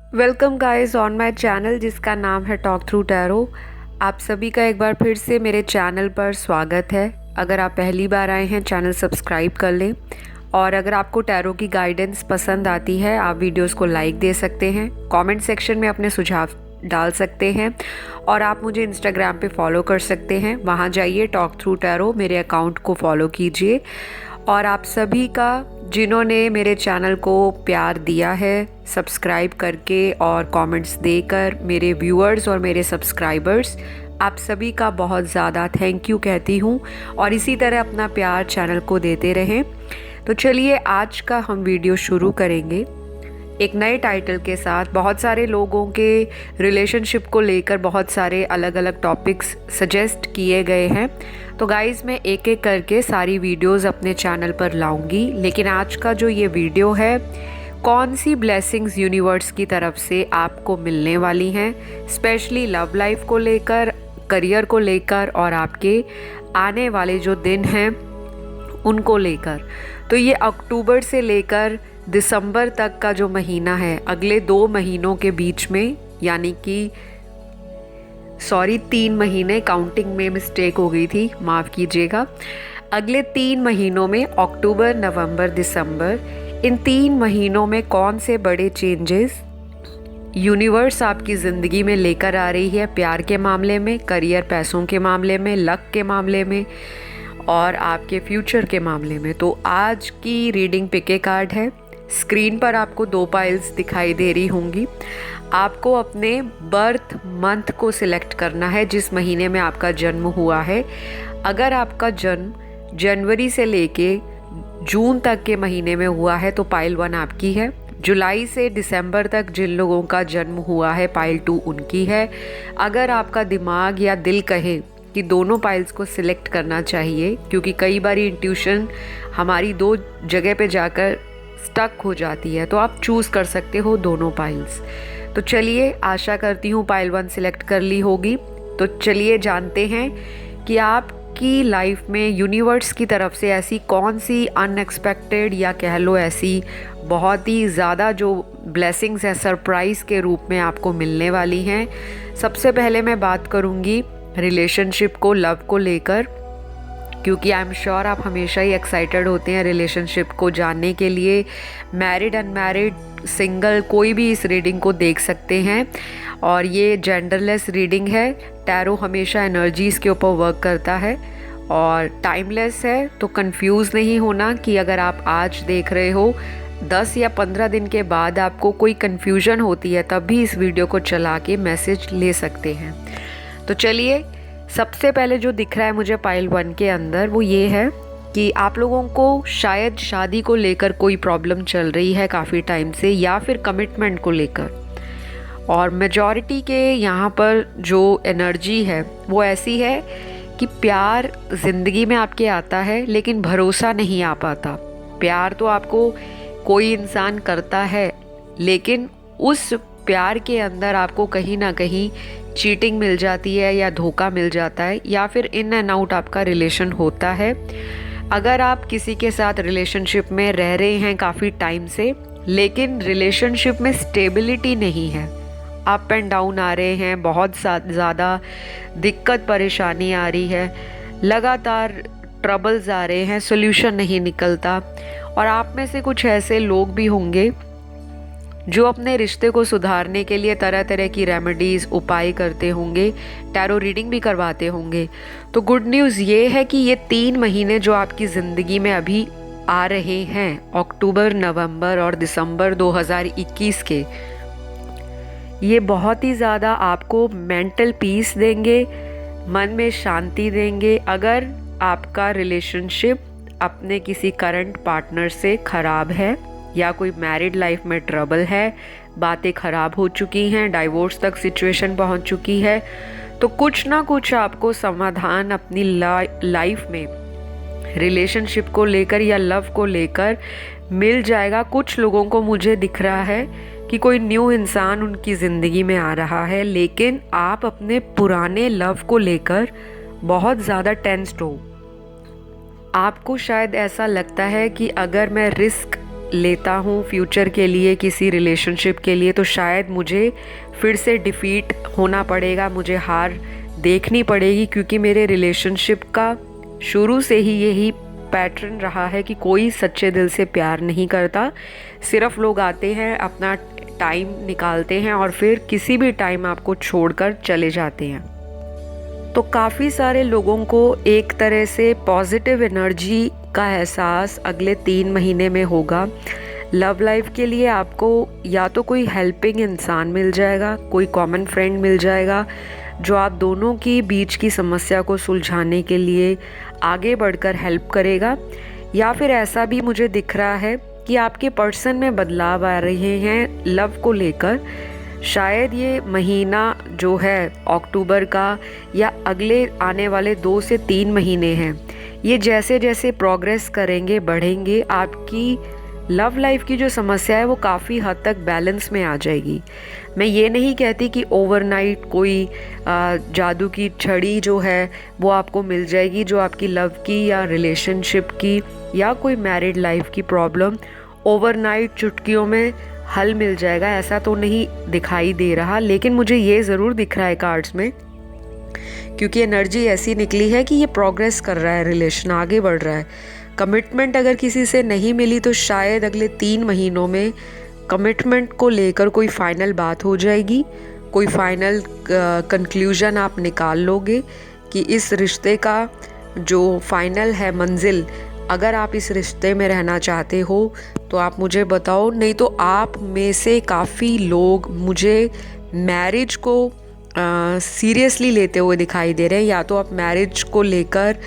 Welcome guys on my channel जिसका नाम है टॉक थ्रू टैरो। आप सभी का एक बार फिर से मेरे चैनल पर स्वागत है। अगर आप पहली बार आए हैं चैनल सब्सक्राइब कर लें, और अगर आपको टैरो की गाइडेंस पसंद आती है आप वीडियोस को लाइक दे सकते हैं, कमेंट सेक्शन में अपने सुझाव डाल सकते हैं, और आप मुझे इंस्टाग्राम पे फॉलो कर सकते हैं। वहाँ जाइए टॉक थ्रू टैरो, मेरे अकाउंट को फॉलो कीजिए। और आप सभी का जिन्होंने मेरे चैनल को प्यार दिया है सब्सक्राइब करके और कमेंट्स देकर, मेरे व्यूअर्स और मेरे सब्सक्राइबर्स, आप सभी का बहुत ज़्यादा थैंक यू कहती हूँ। और इसी तरह अपना प्यार चैनल को देते रहें। तो चलिए आज का हम वीडियो शुरू करेंगे एक नए टाइटल के साथ। बहुत सारे लोगों के रिलेशनशिप को लेकर बहुत सारे अलग अलग टॉपिक्स सजेस्ट किए गए हैं। तो गाइज़ मैं एक एक करके सारी वीडियोस अपने चैनल पर लाऊंगी, लेकिन आज का जो ये वीडियो है, कौन सी ब्लेसिंग्स यूनिवर्स की तरफ से आपको मिलने वाली हैं, स्पेशली लव लाइफ को लेकर, करियर को लेकर और आपके आने वाले जो दिन हैं उनको लेकर। तो ये अक्टूबर से लेकर दिसंबर तक का जो महीना है, अगले 2 महीनों के बीच में, यानी कि 3 महीने, काउंटिंग में मिस्टेक हो गई थी, माफ़ कीजिएगा। अगले 3 महीनों में अक्टूबर, नवंबर, दिसंबर, इन 3 महीनों में कौन से बड़े चेंजेस यूनिवर्स आपकी ज़िंदगी में लेकर आ रही है, प्यार के मामले में, करियर पैसों के मामले में, लक के मामले में और आपके फ्यूचर के मामले में। तो आज की रीडिंग पिक ए कार्ड है। स्क्रीन पर आपको 2 पाइल्स दिखाई दे रही होंगी। आपको अपने बर्थ मंथ को सिलेक्ट करना है, जिस महीने में आपका जन्म हुआ है। अगर आपका जन्म जनवरी से लेके जून तक के महीने में हुआ है तो पाइल 1 आपकी है। जुलाई से दिसंबर तक जिन लोगों का जन्म हुआ है पाइल 2 उनकी है। अगर आपका दिमाग या दिल कहे कि दोनों पाइल्स को सिलेक्ट करना चाहिए, क्योंकि कई बार इंट्यूशन हमारी 2 जगह पे जाकर स्टक हो जाती है, तो आप चूज़ कर सकते हो दोनों पाइल्स। तो चलिए, आशा करती हूँ पाइल 1 सिलेक्ट कर ली होगी। तो चलिए जानते हैं कि आपकी लाइफ में यूनिवर्स की तरफ से ऐसी कौन सी अनएक्सपेक्टेड, या कह लो ऐसी बहुत ही ज़्यादा जो ब्लेसिंग्स है सरप्राइज़ के रूप में आपको मिलने वाली हैं। सबसे पहले मैं बात करूँगी रिलेशनशिप को, लव को लेकर, क्योंकि आई एम श्योर आप हमेशा ही एक्साइटेड होते हैं रिलेशनशिप को जानने के लिए। मैरिड, अनमैरिड, सिंगल, कोई भी इस रीडिंग को देख सकते हैं। और ये जेंडरलेस रीडिंग है। टैरो हमेशा एनर्जीज़ के ऊपर वर्क करता है और टाइमलेस है। तो कंफ्यूज नहीं होना कि अगर आप आज देख रहे हो, 10 या 15 दिन के बाद आपको कोई कन्फ्यूजन होती है, तब भी इस वीडियो को चला के मैसेज ले सकते हैं। तो चलिए, सबसे पहले जो दिख रहा है मुझे पाइल 1 के अंदर वो ये है कि आप लोगों को शायद शादी को लेकर कोई प्रॉब्लम चल रही है काफ़ी टाइम से, या फिर कमिटमेंट को लेकर। और मेजॉरिटी के यहाँ पर जो एनर्जी है वो ऐसी है कि प्यार ज़िंदगी में आपके आता है लेकिन भरोसा नहीं आ पाता। प्यार तो आपको कोई इंसान करता है, लेकिन उस प्यार के अंदर आपको कहीं ना कहीं चीटिंग मिल जाती है, या धोखा मिल जाता है, या फिर इन एंड आउट आपका रिलेशन होता है। अगर आप किसी के साथ रिलेशनशिप में रह रहे हैं काफ़ी टाइम से, लेकिन रिलेशनशिप में स्टेबिलिटी नहीं है, अप एंड डाउन आ रहे हैं, बहुत ज़्यादा दिक्कत परेशानी आ रही है, लगातार ट्रबल्स आ रहे हैं, सोल्यूशन नहीं निकलता। और आप में से कुछ ऐसे लोग भी होंगे जो अपने रिश्ते को सुधारने के लिए तरह तरह की रेमेडीज़, उपाय करते होंगे, टैरो रीडिंग भी करवाते होंगे। तो गुड न्यूज़ ये है कि ये 3 महीने जो आपकी ज़िंदगी में अभी आ रहे हैं, अक्टूबर, नवंबर और दिसंबर 2021 के, ये बहुत ही ज़्यादा आपको मेंटल पीस देंगे, मन में शांति देंगे। अगर आपका रिलेशनशिप अपने किसी करंट पार्टनर से ख़राब है, या कोई मैरिड लाइफ में ट्रबल है, बातें ख़राब हो चुकी हैं, डाइवोर्स तक सिचुएशन पहुंच चुकी है, तो कुछ ना कुछ आपको समाधान अपनी लाइफ में रिलेशनशिप को लेकर या लव को लेकर मिल जाएगा। कुछ लोगों को मुझे दिख रहा है कि कोई न्यू इंसान उनकी ज़िंदगी में आ रहा है, लेकिन आप अपने पुराने लव को लेकर बहुत ज़्यादा टेंस्ड हो। आपको शायद ऐसा लगता है कि अगर मैं रिस्क लेता हूँ फ्यूचर के लिए, किसी रिलेशनशिप के लिए, तो शायद मुझे फिर से डिफ़ीट होना पड़ेगा, मुझे हार देखनी पड़ेगी, क्योंकि मेरे रिलेशनशिप का शुरू से ही यही पैटर्न रहा है कि कोई सच्चे दिल से प्यार नहीं करता। सिर्फ लोग आते हैं, अपना टाइम निकालते हैं और फिर किसी भी टाइम आपको छोड़कर चले जाते हैं। तो काफ़ी सारे लोगों को एक तरह से पॉजिटिव एनर्जी का एहसास अगले 3 महीने में होगा। लव लाइफ के लिए आपको या तो कोई हेल्पिंग इंसान मिल जाएगा, कोई कॉमन फ्रेंड मिल जाएगा जो आप दोनों की बीच की समस्या को सुलझाने के लिए आगे बढ़कर हेल्प करेगा, या फिर ऐसा भी मुझे दिख रहा है कि आपके पर्सन में बदलाव आ रहे हैं लव को लेकर। शायद ये महीना जो है अक्टूबर का या अगले आने वाले 2 से 3 महीने हैं, ये जैसे जैसे प्रोग्रेस करेंगे, बढ़ेंगे, आपकी लव लाइफ की जो समस्या है वो काफ़ी हद तक बैलेंस में आ जाएगी। मैं ये नहीं कहती कि ओवरनाइट कोई जादू की छड़ी जो है वो आपको मिल जाएगी, जो आपकी लव की या रिलेशनशिप की या कोई मैरिड लाइफ की प्रॉब्लम ओवरनाइट चुटकियों में हल मिल जाएगा, ऐसा तो नहीं दिखाई दे रहा। लेकिन मुझे ये ज़रूर दिख रहा है कार्ड्स में, क्योंकि एनर्जी ऐसी निकली है कि ये प्रोग्रेस कर रहा है, रिलेशन आगे बढ़ रहा है। कमिटमेंट अगर किसी से नहीं मिली तो शायद अगले 3 महीनों में कमिटमेंट को लेकर कोई फाइनल बात हो जाएगी, कोई फाइनल कंक्लूजन आप निकाल लोगे कि इस रिश्ते का जो फाइनल है मंजिल, अगर आप इस रिश्ते में रहना चाहते हो तो आप मुझे बताओ। नहीं तो आप में से काफ़ी लोग मुझे मैरिज को सीरियसली लेते हुए दिखाई दे रहे हैं, या तो आप मैरिज को लेकर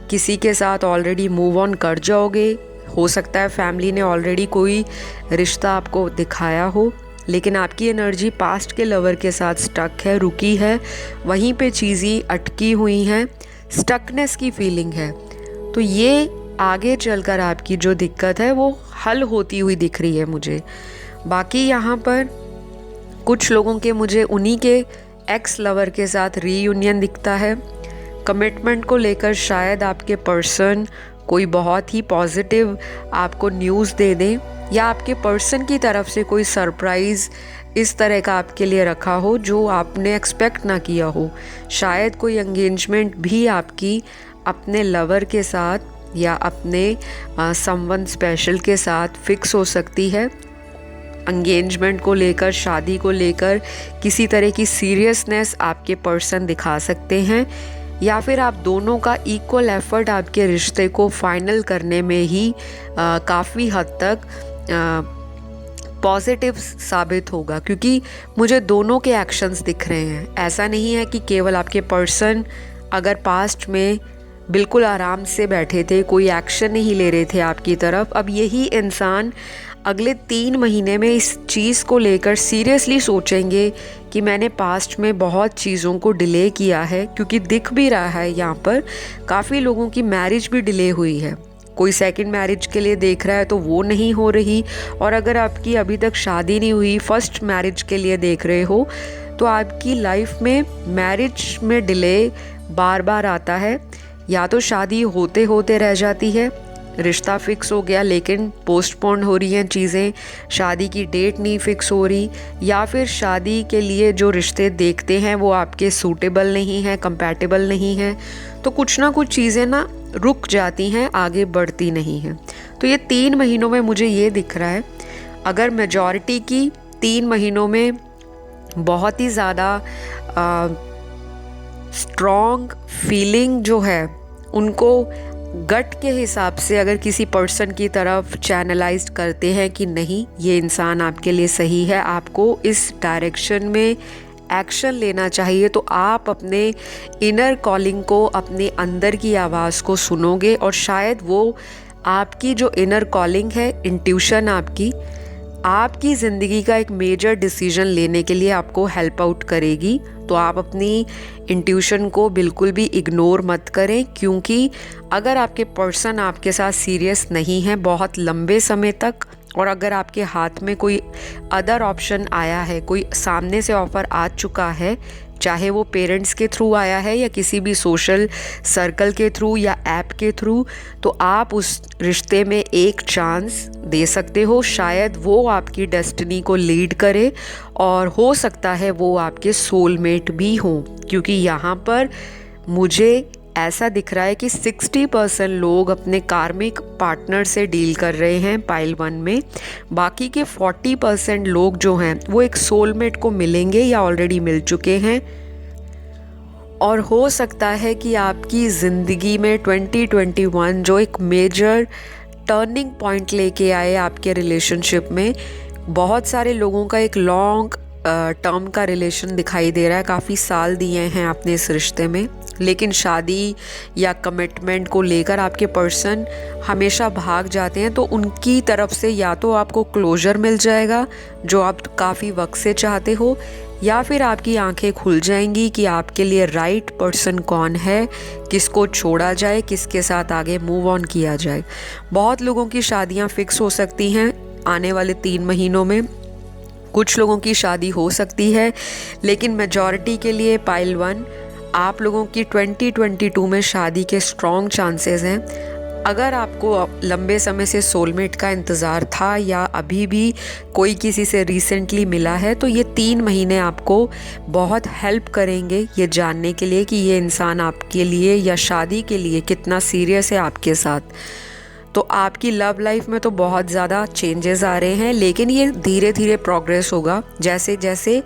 किसी के साथ ऑलरेडी मूव ऑन कर जाओगे, हो सकता है फैमिली ने ऑलरेडी कोई रिश्ता आपको दिखाया हो, लेकिन आपकी एनर्जी पास्ट के लवर के साथ स्टक है, रुकी है, वहीं पे चीज़ें अटकी हुई हैं, स्टकनेस की फीलिंग है। तो ये आगे चलकर आपकी जो दिक्कत है वो हल होती हुई दिख रही है मुझे। बाकी यहाँ पर कुछ लोगों के मुझे उन्हीं के एक्स लवर के साथ रीयूनियन दिखता है। कमिटमेंट को लेकर शायद आपके पर्सन कोई बहुत ही पॉजिटिव आपको न्यूज़ दे दें, या आपके पर्सन की तरफ से कोई सरप्राइज़ इस तरह का आपके लिए रखा हो जो आपने एक्सपेक्ट ना किया हो। शायद कोई एंगेजमेंट भी आपकी अपने लवर के साथ या अपने समवन स्पेशल के साथ फिक्स हो सकती है। एंगेजमेंट को लेकर, शादी को लेकर किसी तरह की सीरियसनेस आपके पर्सन दिखा सकते हैं, या फिर आप दोनों का इक्वल एफर्ट आपके रिश्ते को फाइनल करने में ही काफ़ी हद तक पॉजिटिव साबित होगा, क्योंकि मुझे दोनों के एक्शंस दिख रहे हैं। ऐसा नहीं है कि केवल आपके पर्सन अगर पास्ट में बिल्कुल आराम से बैठे थे, कोई एक्शन नहीं ले रहे थे आपकी तरफ, अब यही इंसान अगले 3 महीने में इस चीज़ को लेकर सीरियसली सोचेंगे कि मैंने पास्ट में बहुत चीज़ों को डिले किया है, क्योंकि दिख भी रहा है यहाँ पर काफ़ी लोगों की मैरिज भी डिले हुई है। कोई सेकंड मैरिज के लिए देख रहा है तो वो नहीं हो रही, और अगर आपकी अभी तक शादी नहीं हुई, फर्स्ट मैरिज के लिए देख रहे हो, तो आपकी लाइफ में मैरिज में डिले बार बार आता है। या तो शादी होते होते रह जाती है, रिश्ता फिक्स हो गया लेकिन पोस्टपोन हो रही हैं चीज़ें, शादी की डेट नहीं फिक्स हो रही, या फिर शादी के लिए जो रिश्ते देखते हैं वो आपके सूटेबल नहीं हैं, कंपैटिबल नहीं हैं। तो कुछ ना कुछ चीज़ें ना रुक जाती हैं, आगे बढ़ती नहीं हैं। तो ये 3 महीनों में मुझे ये दिख रहा है, अगर मेजॉरिटी की 3 महीनों में बहुत ही ज़्यादा स्ट्रॉन्ग फीलिंग जो है उनको गट के हिसाब से अगर किसी पर्सन की तरफ चैनलाइज्ड करते हैं कि नहीं ये इंसान आपके लिए सही है, आपको इस डायरेक्शन में एक्शन लेना चाहिए, तो आप अपने इनर कॉलिंग को, अपने अंदर की आवाज़ को सुनोगे, और शायद वो आपकी जो इनर कॉलिंग है, इंट्यूशन आपकी ज़िंदगी का एक मेजर डिसीजन लेने के लिए आपको हेल्प आउट करेगी। तो आप अपनी इंट्यूशन को बिल्कुल भी इग्नोर मत करें, क्योंकि अगर आपके पर्सन आपके साथ सीरियस नहीं है बहुत लंबे समय तक, और अगर आपके हाथ में कोई अदर ऑप्शन आया है, कोई सामने से ऑफ़र आ चुका है चाहे वो पेरेंट्स के थ्रू आया है या किसी भी सोशल सर्कल के थ्रू या ऐप के थ्रू, तो आप उस रिश्ते में एक चांस दे सकते हो। शायद वो आपकी डेस्टिनी को लीड करे और हो सकता है वो आपके सोलमेट भी हों, क्योंकि यहाँ पर मुझे ऐसा दिख रहा है कि 60% लोग अपने कार्मिक पार्टनर से डील कर रहे हैं पाइल 1 में। बाकी के 40% लोग जो हैं वो एक सोलमेट को मिलेंगे या ऑलरेडी मिल चुके हैं। और हो सकता है कि आपकी ज़िंदगी में 2021 जो एक मेजर टर्निंग पॉइंट लेके आए आपके रिलेशनशिप में। बहुत सारे लोगों का एक लॉन्ग टर्म का रिलेशन दिखाई दे रहा है, काफ़ी साल दिए हैं आपने इस रिश्ते में, लेकिन शादी या कमिटमेंट को लेकर आपके पर्सन हमेशा भाग जाते हैं। तो उनकी तरफ से या तो आपको क्लोजर मिल जाएगा जो आप काफ़ी वक्त से चाहते हो, या फिर आपकी आंखें खुल जाएंगी कि आपके लिए राइट पर्सन कौन है, किसको छोड़ा जाए, किसके साथ आगे मूव ऑन किया जाए। बहुत लोगों की शादियां फिक्स हो सकती हैं आने वाले 3 महीनों में, कुछ लोगों की शादी हो सकती है, लेकिन मेजॉरिटी के लिए पाइल 1 आप लोगों की 2022 में शादी के स्ट्रॉन्ग चांसेस हैं। अगर आपको लंबे समय से सोलमेट का इंतज़ार था या अभी भी कोई किसी से रिसेंटली मिला है, तो ये 3 महीने आपको बहुत हेल्प करेंगे ये जानने के लिए कि ये इंसान आपके लिए या शादी के लिए कितना सीरियस है आपके साथ। तो आपकी लव लाइफ में तो बहुत ज़्यादा चेंजेस आ रहे हैं, लेकिन ये धीरे धीरे प्रोग्रेस होगा। जैसे जैसे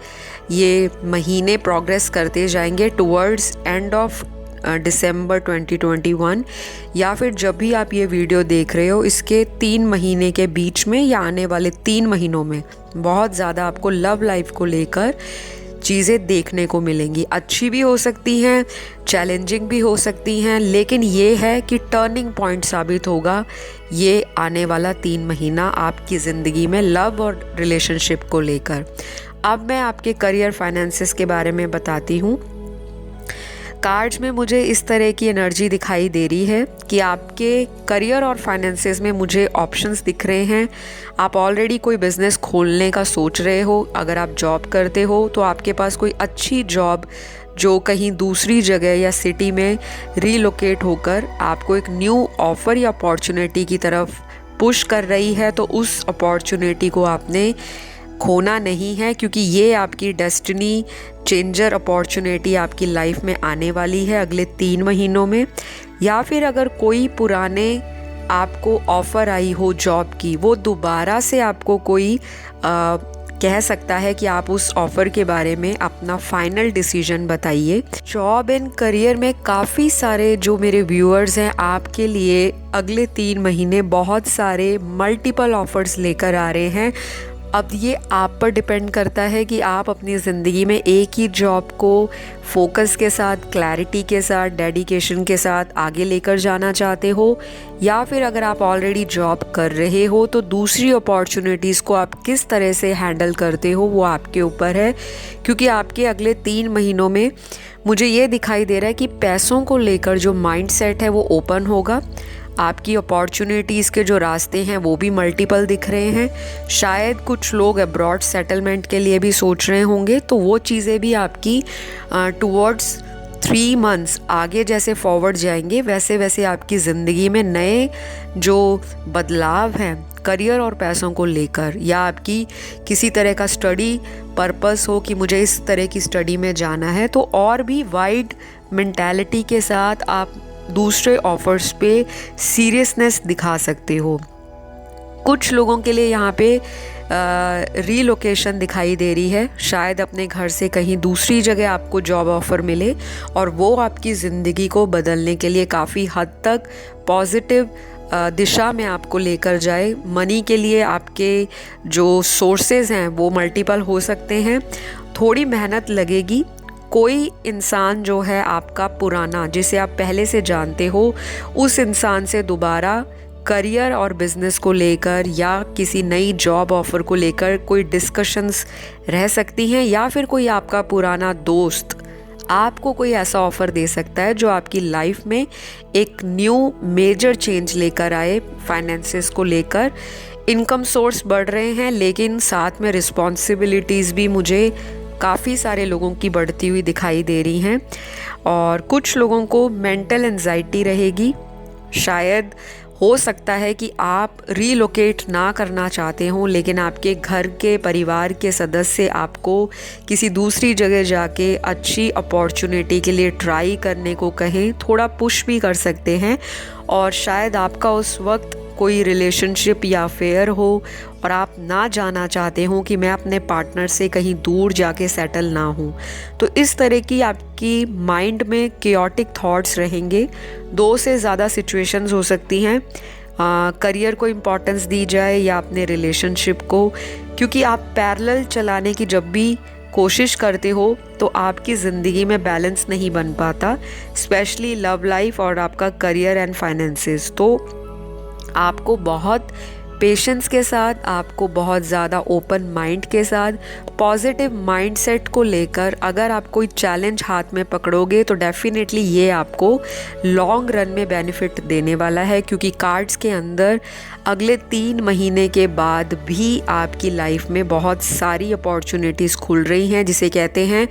ये महीने प्रोग्रेस करते जाएंगे टुवर्ड्स एंड ऑफ दिसंबर 2021, या फिर जब भी आप ये वीडियो देख रहे हो इसके 3 महीने के बीच में या आने वाले 3 महीनों में बहुत ज़्यादा आपको लव लाइफ को लेकर चीज़ें देखने को मिलेंगी। अच्छी भी हो सकती हैं, चैलेंजिंग भी हो सकती हैं, लेकिन ये है कि टर्निंग पॉइंट साबित होगा ये आने वाला 3 महीना आपकी ज़िंदगी में लव और रिलेशनशिप को लेकर। अब मैं आपके करियर फाइनेंसेस के बारे में बताती हूँ। कार्ड्स में मुझे इस तरह की एनर्जी दिखाई दे रही है कि आपके करियर और फाइनेंसेस में मुझे ऑप्शंस दिख रहे हैं। आप ऑलरेडी कोई बिज़नेस खोलने का सोच रहे हो। अगर आप जॉब करते हो तो आपके पास कोई अच्छी जॉब जो कहीं दूसरी जगह या सिटी में रीलोकेट होकर आपको एक न्यू ऑफ़र या अपॉर्चुनिटी की तरफ पुश कर रही है, तो उस अपॉर्चुनिटी को आपने खोना नहीं है, क्योंकि ये आपकी डेस्टिनी चेंजर अपॉर्चुनिटी आपकी लाइफ में आने वाली है अगले 3 महीनों में। या फिर अगर कोई पुराने आपको ऑफ़र आई हो जॉब की, वो दोबारा से आपको कोई कह सकता है कि आप उस ऑफ़र के बारे में अपना फाइनल डिसीजन बताइए। जॉब एंड करियर में काफ़ी सारे जो मेरे व्यूअर्स हैं आपके लिए अगले 3 महीने बहुत सारे मल्टीपल ऑफ़र्स लेकर आ रहे हैं। अब ये आप पर डिपेंड करता है कि आप अपनी ज़िंदगी में एक ही जॉब को फोकस के साथ, क्लैरिटी के साथ, डेडिकेशन के साथ आगे लेकर जाना चाहते हो, या फिर अगर आप ऑलरेडी जॉब कर रहे हो तो दूसरी अपॉर्चुनिटीज़ को आप किस तरह से हैंडल करते हो वो आपके ऊपर है। क्योंकि आपके अगले 3 महीनों में मुझे ये दिखाई दे रहा है कि पैसों को लेकर जो माइंडसेट है वो ओपन होगा। आपकी अपॉर्चुनिटीज़ के जो रास्ते हैं वो भी मल्टीपल दिख रहे हैं। शायद कुछ लोग अब्रॉड सेटलमेंट के लिए भी सोच रहे होंगे, तो वो चीज़ें भी आपकी टुवर्ड्स 3 मंथ्स आगे जैसे फॉरवर्ड जाएंगे वैसे वैसे आपकी ज़िंदगी में नए जो बदलाव हैं करियर और पैसों को लेकर, या आपकी किसी तरह का स्टडी पर्पस हो कि मुझे इस तरह की स्टडी में जाना है, तो और भी वाइड मेंटालिटी के साथ आप दूसरे ऑफर्स पे सीरियसनेस दिखा सकते हो। कुछ लोगों के लिए यहाँ पे रीलोकेशन दिखाई दे रही है। शायद अपने घर से कहीं दूसरी जगह आपको जॉब ऑफ़र मिले और वो आपकी ज़िंदगी को बदलने के लिए काफ़ी हद तक पॉजिटिव दिशा में आपको लेकर जाए। मनी के लिए आपके जो सोर्सेज हैं वो मल्टीपल हो सकते हैं। थोड़ी मेहनत लगेगी। कोई इंसान जो है आपका पुराना, जिसे आप पहले से जानते हो, उस इंसान से दोबारा करियर और बिज़नेस को लेकर या किसी नई जॉब ऑफ़र को लेकर कोई डिस्कशंस रह सकती हैं, या फिर कोई आपका पुराना दोस्त आपको कोई ऐसा ऑफ़र दे सकता है जो आपकी लाइफ में एक न्यू मेजर चेंज लेकर आए। फाइनेंसेस को लेकर इनकम सोर्स बढ़ रहे हैं, लेकिन साथ में रिस्पॉन्सिबिलिटीज़ भी मुझे काफ़ी सारे लोगों की बढ़ती हुई दिखाई दे रही हैं। और कुछ लोगों को मेंटल एंजाइटी रहेगी। शायद हो सकता है कि आप रीलोकेट ना करना चाहते हों, लेकिन आपके घर के परिवार के सदस्य आपको किसी दूसरी जगह जाके अच्छी अपॉर्चुनिटी के लिए ट्राई करने को कहें, थोड़ा पुश भी कर सकते हैं। और शायद आपका उस वक्त कोई रिलेशनशिप या अफेयर हो और आप ना जाना चाहते हो कि मैं अपने पार्टनर से कहीं दूर जाके सेटल ना हूँ। तो इस तरह की आपकी माइंड में केओटिक थॉट्स रहेंगे। 2 से ज़्यादा सिचुएशंस हो सकती हैं, करियर को इम्पोर्टेंस दी जाए या अपने रिलेशनशिप को, क्योंकि आप पैरेलल चलाने की जब भी कोशिश करते हो तो आपकी ज़िंदगी में बैलेंस नहीं बन पाता, स्पेशली लव लाइफ और आपका करियर एंड फाइनेंसेस। तो आपको बहुत पेशेंस के साथ, आपको बहुत ज़्यादा ओपन माइंड के साथ, पॉजिटिव माइंडसेट को लेकर अगर आप कोई चैलेंज हाथ में पकड़ोगे तो डेफिनेटली ये आपको लॉन्ग रन में बेनिफिट देने वाला है, क्योंकि कार्ड्स के अंदर अगले 3 महीने के बाद भी आपकी लाइफ में बहुत सारी अपॉर्चुनिटीज़ खुल रही हैं, जिसे कहते हैं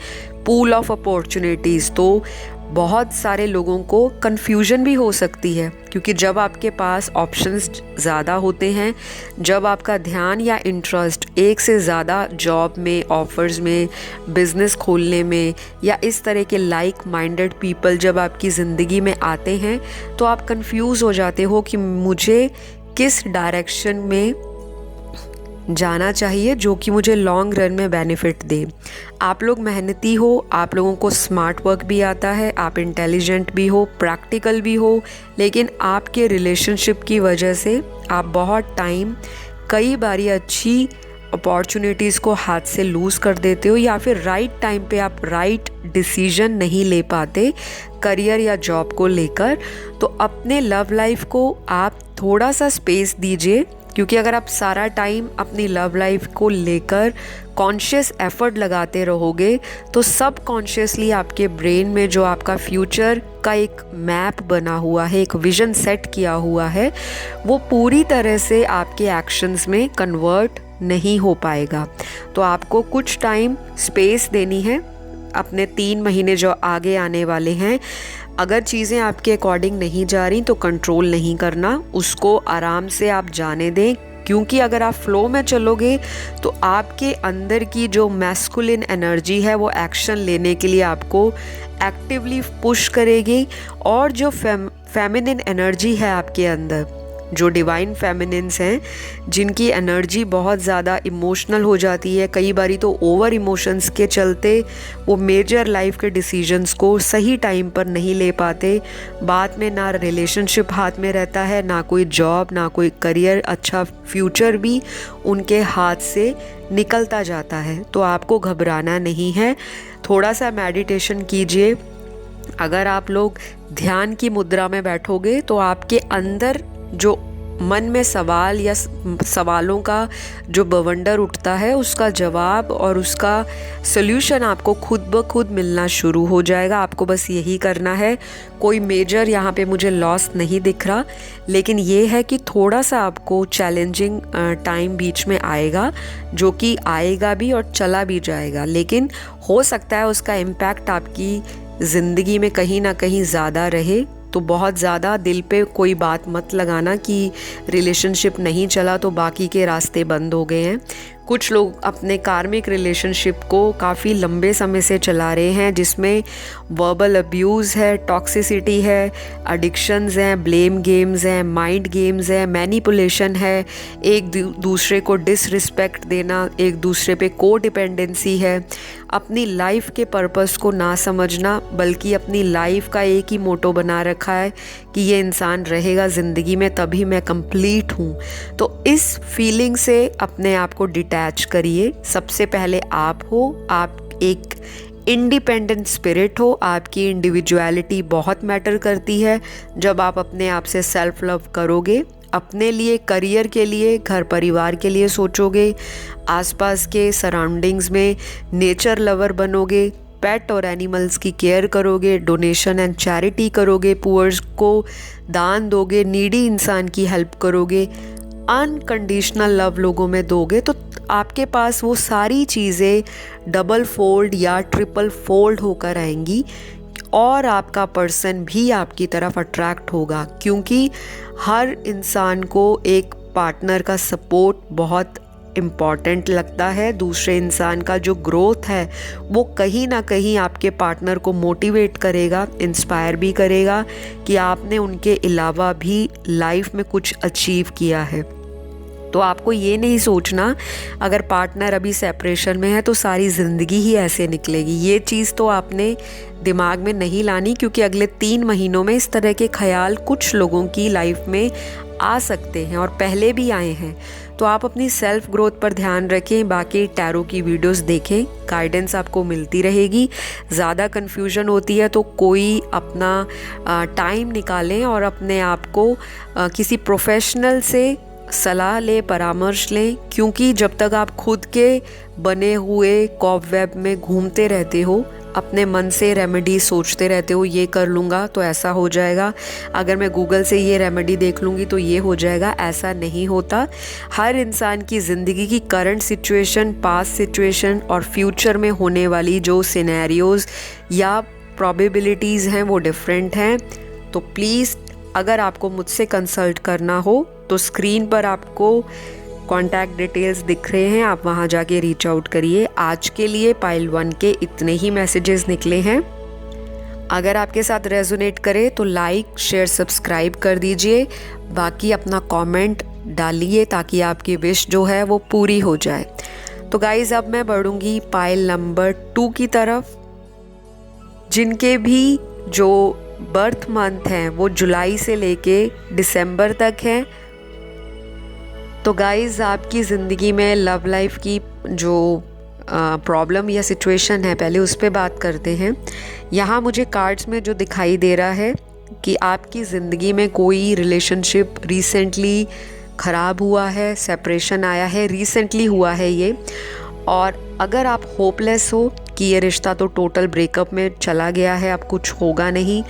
पूल ऑफ अपॉर्चुनिटीज़। तो बहुत सारे लोगों को कन्फ्यूजन भी हो सकती है, क्योंकि जब आपके पास ऑप्शंस ज़्यादा होते हैं, जब आपका ध्यान या इंटरेस्ट एक से ज़्यादा जॉब में, ऑफर्स में, बिज़नेस खोलने में या इस तरह के लाइक माइंडेड पीपल जब आपकी ज़िंदगी में आते हैं, तो आप कंफ्यूज हो जाते हो कि मुझे किस डायरेक्शन में जाना चाहिए जो कि मुझे लॉन्ग रन में बेनिफिट दे। आप लोग मेहनती हो, आप लोगों को स्मार्ट वर्क भी आता है, आप इंटेलिजेंट भी हो, प्रैक्टिकल भी हो, लेकिन आपके रिलेशनशिप की वजह से आप बहुत टाइम कई बारी अच्छी अपॉर्चुनिटीज़ को हाथ से लूज़ कर देते हो, या फिर राइट टाइम पे आप राइट डिसीजन नहीं ले पाते करियर या जॉब को लेकर। तो अपने लव लाइफ को आप थोड़ा सा स्पेस दीजिए, क्योंकि अगर आप सारा टाइम अपनी लव लाइफ को लेकर कॉन्शियस एफर्ट लगाते रहोगे तो सब कॉन्शियसली आपके ब्रेन में जो आपका फ्यूचर का एक मैप बना हुआ है, एक विजन सेट किया हुआ है, वो पूरी तरह से आपके एक्शंस में कन्वर्ट नहीं हो पाएगा। तो आपको कुछ टाइम स्पेस देनी है अपने 3 महीने जो आगे आने वाले हैं। अगर चीज़ें आपके अकॉर्डिंग नहीं जा रही तो कंट्रोल नहीं करना, उसको आराम से आप जाने दें, क्योंकि अगर आप फ्लो में चलोगे तो आपके अंदर की जो मैस्कुलिन एनर्जी है वो एक्शन लेने के लिए आपको एक्टिवली पुश करेगी, और जो फेमिनिन एनर्जी है आपके अंदर, जो डिवाइन फेमिनिन्स हैं, जिनकी एनर्जी बहुत ज़्यादा इमोशनल हो जाती है, कई बारी तो ओवर इमोशंस के चलते वो मेजर लाइफ के डिसीजंस को सही टाइम पर नहीं ले पाते। बाद में ना रिलेशनशिप हाथ में रहता है, ना कोई जॉब, ना कोई करियर, अच्छा फ्यूचर भी उनके हाथ से निकलता जाता है। तो आपको घबराना नहीं है, थोड़ा सा मेडिटेशन कीजिए। अगर आप लोग ध्यान की मुद्रा में बैठोगे तो आपके अंदर जो मन में सवाल या सवालों का जो बवंडर उठता है, उसका जवाब और उसका सल्यूशन आपको खुद ब खुद मिलना शुरू हो जाएगा। आपको बस यही करना है। कोई मेजर यहाँ पे मुझे लॉस नहीं दिख रहा, लेकिन ये है कि थोड़ा सा आपको चैलेंजिंग टाइम बीच में आएगा, जो कि आएगा भी और चला भी जाएगा, लेकिन हो सकता है उसका इम्पैक्ट आपकी ज़िंदगी में कहीं ना कहीं ज़्यादा रहे। तो बहुत ज़्यादा दिल पे कोई बात मत लगाना कि रिलेशनशिप नहीं चला तो बाकी के रास्ते बंद हो गए हैं। कुछ लोग अपने कार्मिक रिलेशनशिप को काफ़ी लंबे समय से चला रहे हैं, जिसमें वर्बल अब्यूज़ है, टॉक्सिसिटी है, एडिक्शंस हैं, ब्लेम गेम्स हैं, माइंड गेम्स हैं, मैनिपुलेशन है, एक दूसरे को डिसरिस्पेक्ट देना, एक दूसरे पे को डिपेंडेंसी है, अपनी लाइफ के पर्पस को ना समझना, बल्कि अपनी लाइफ का एक ही मोटो बना रखा है कि ये इंसान रहेगा ज़िंदगी में तभी मैं कंप्लीट हूँ। तो इस फीलिंग से अपने आप को डिटैच करिए। सबसे पहले आप हो, आप एक इंडिपेंडेंट स्पिरिट हो, आपकी इंडिविजुअलिटी बहुत मैटर करती है। जब आप अपने आप से सेल्फ लव करोगे, अपने लिए, करियर के लिए, घर परिवार के लिए सोचोगे, आसपास के सराउंडिंग्स में नेचर लवर बनोगे, पेट और एनिमल्स की केयर करोगे, डोनेशन एंड चैरिटी करोगे, पुअर्स को दान दोगे, नीडी इंसान की हेल्प करोगे, अनकंडीशनल लव लोगों में दोगे तो आपके पास वो सारी चीज़ें डबल फोल्ड या ट्रिपल फोल्ड होकर आएंगी और आपका पर्सन भी आपकी तरफ अट्रैक्ट होगा, क्योंकि हर इंसान को एक पार्टनर का सपोर्ट बहुत इम्पॉर्टेंट लगता है। दूसरे इंसान का जो ग्रोथ है वो कहीं ना कहीं आपके पार्टनर को मोटिवेट करेगा, इंस्पायर भी करेगा कि आपने उनके अलावा भी लाइफ में कुछ अचीव किया है। तो आपको ये नहीं सोचना अगर पार्टनर अभी सेपरेशन में है तो सारी ज़िंदगी ही ऐसे निकलेगी। ये चीज़ तो आपने दिमाग में नहीं लानी, क्योंकि अगले 3 महीनों में इस तरह के ख्याल कुछ लोगों की लाइफ में आ सकते हैं और पहले भी आए हैं। तो आप अपनी सेल्फ ग्रोथ पर ध्यान रखें, बाकी टैरो की वीडियोस देखें, गाइडेंस आपको मिलती रहेगी। ज़्यादा कन्फ्यूजन होती है तो कोई अपना टाइम निकालें और अपने आप को किसी प्रोफेशनल से सलाह लें, परामर्श लें, क्योंकि जब तक आप खुद के बने हुए कॉबवेब में घूमते रहते हो, अपने मन से रेमेडी सोचते रहते हो, ये कर लूँगा तो ऐसा हो जाएगा, अगर मैं गूगल से ये रेमेडी देख लूँगी तो ये हो जाएगा, ऐसा नहीं होता। हर इंसान की ज़िंदगी की करंट सिचुएशन, पास्ट सिचुएशन और फ्यूचर में होने वाली जो सिनेरियोज़ या प्रोबेबिलिटीज़ हैं वो डिफरेंट हैं। तो प्लीज़ अगर आपको मुझसे कंसल्ट करना हो तो स्क्रीन पर आपको कॉन्टैक्ट डिटेल्स दिख रहे हैं, आप वहां जाके रीच आउट करिए। आज के लिए पाइल 1 के इतने ही मैसेजेस निकले हैं। अगर आपके साथ रेजोनेट करे तो लाइक, शेयर, सब्सक्राइब कर दीजिए। बाकी अपना कमेंट डालिए ताकि आपकी विश जो है वो पूरी हो जाए। तो गाइज अब मैं बढ़ूंगी पाइल नंबर 2 की तरफ, जिनके भी जो बर्थ मंथ हैं वो जुलाई से लेके दिसंबर तक हैं। तो गाइज़ आपकी ज़िंदगी में लव लाइफ की जो प्रॉब्लम या सिचुएशन है, पहले उस पर बात करते हैं। यहाँ मुझे कार्ड्स में जो दिखाई दे रहा है कि आपकी ज़िंदगी में कोई रिलेशनशिप रिसेंटली ख़राब हुआ है, सेपरेशन आया है, रिसेंटली हुआ है ये। और अगर आप होपलेस हो कि ये रिश्ता तो टोटल ब्रेकअप में चला गया है, अब कुछ होगा नहीं,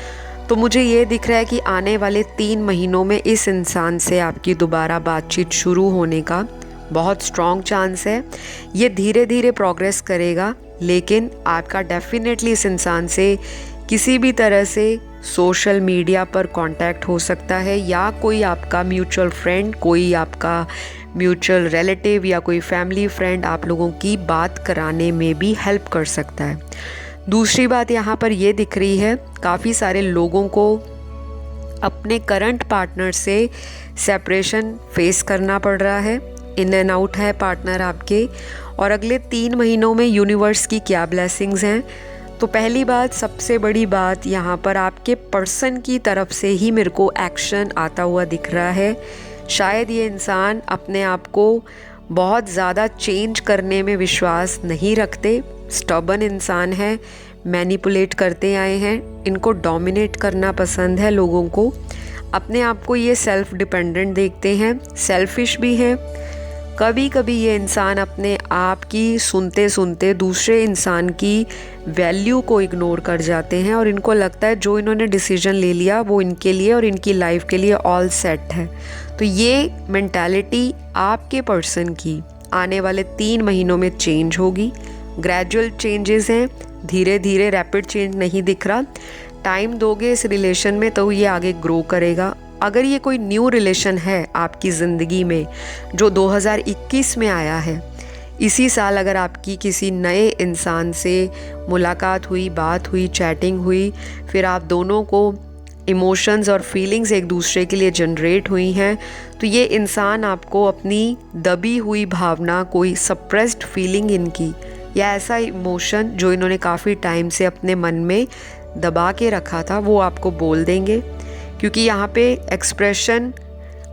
तो मुझे ये दिख रहा है कि आने वाले 3 महीनों में इस इंसान से आपकी दोबारा बातचीत शुरू होने का बहुत स्ट्रॉन्ग चांस है। ये धीरे धीरे प्रोग्रेस करेगा, लेकिन आपका डेफिनेटली इस इंसान से किसी भी तरह से सोशल मीडिया पर कांटेक्ट हो सकता है, या कोई आपका म्यूचुअल फ्रेंड, कोई आपका म्यूचुअल रिलेटिव या कोई फैमिली फ्रेंड आप लोगों की बात कराने में भी हेल्प कर सकता है। दूसरी बात यहाँ पर ये दिख रही है, काफ़ी सारे लोगों को अपने करंट पार्टनर से सेपरेशन फेस करना पड़ रहा है, इन एंड आउट है पार्टनर आपके। और अगले 3 महीनों में यूनिवर्स की क्या ब्लेसिंग्स हैं। तो पहली बात, सबसे बड़ी बात यहाँ पर आपके पर्सन की तरफ से ही मेरे को एक्शन आता हुआ दिख रहा है। शायद ये इंसान अपने आप को बहुत ज़्यादा चेंज करने में विश्वास नहीं रखते, स्टबर्न इंसान है, मैनिपुलेट करते आए हैं, इनको डोमिनेट करना पसंद है लोगों को, अपने आप को ये सेल्फ डिपेंडेंट देखते हैं, सेल्फिश भी हैं। कभी कभी ये इंसान अपने आप की सुनते सुनते दूसरे इंसान की वैल्यू को इग्नोर कर जाते हैं और इनको लगता है जो इन्होंने डिसीजन ले लिया वो इनके लिए और इनकी लाइफ के लिए ऑल सेट है। तो ये मेंटालिटी आपके पर्सन की आने वाले 3 महीनों में चेंज होगी। ग्रेजुअल चेंजेस हैं, धीरे धीरे, रैपिड चेंज नहीं दिख रहा। टाइम दोगे इस रिलेशन में तो ये आगे ग्रो करेगा। अगर ये कोई न्यू रिलेशन है आपकी ज़िंदगी में जो 2021 में आया है, इसी साल अगर आपकी किसी नए इंसान से मुलाकात हुई, बात हुई, चैटिंग हुई, फिर आप दोनों को इमोशंस और फीलिंग्स एक दूसरे के लिए जनरेट हुई हैं, तो ये इंसान आपको अपनी दबी हुई भावना, कोई सप्रेस्ड फीलिंग इनकी या ऐसा इमोशन जो इन्होंने काफ़ी टाइम से अपने मन में दबा के रखा था, वो आपको बोल देंगे। क्योंकि यहाँ पे एक्सप्रेशन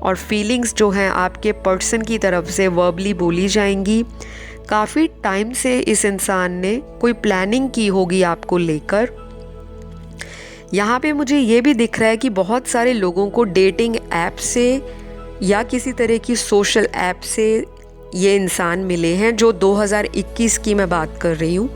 और फीलिंग्स जो हैं आपके पर्सन की तरफ से वर्बली बोली जाएंगी। काफ़ी टाइम से इस इंसान ने कोई प्लानिंग की होगी आपको लेकर। यहाँ पे मुझे ये भी दिख रहा है कि बहुत सारे लोगों को डेटिंग ऐप से या किसी तरह की सोशल ऐप से ये इंसान मिले हैं, जो 2021 की मैं बात कर रही हूँ।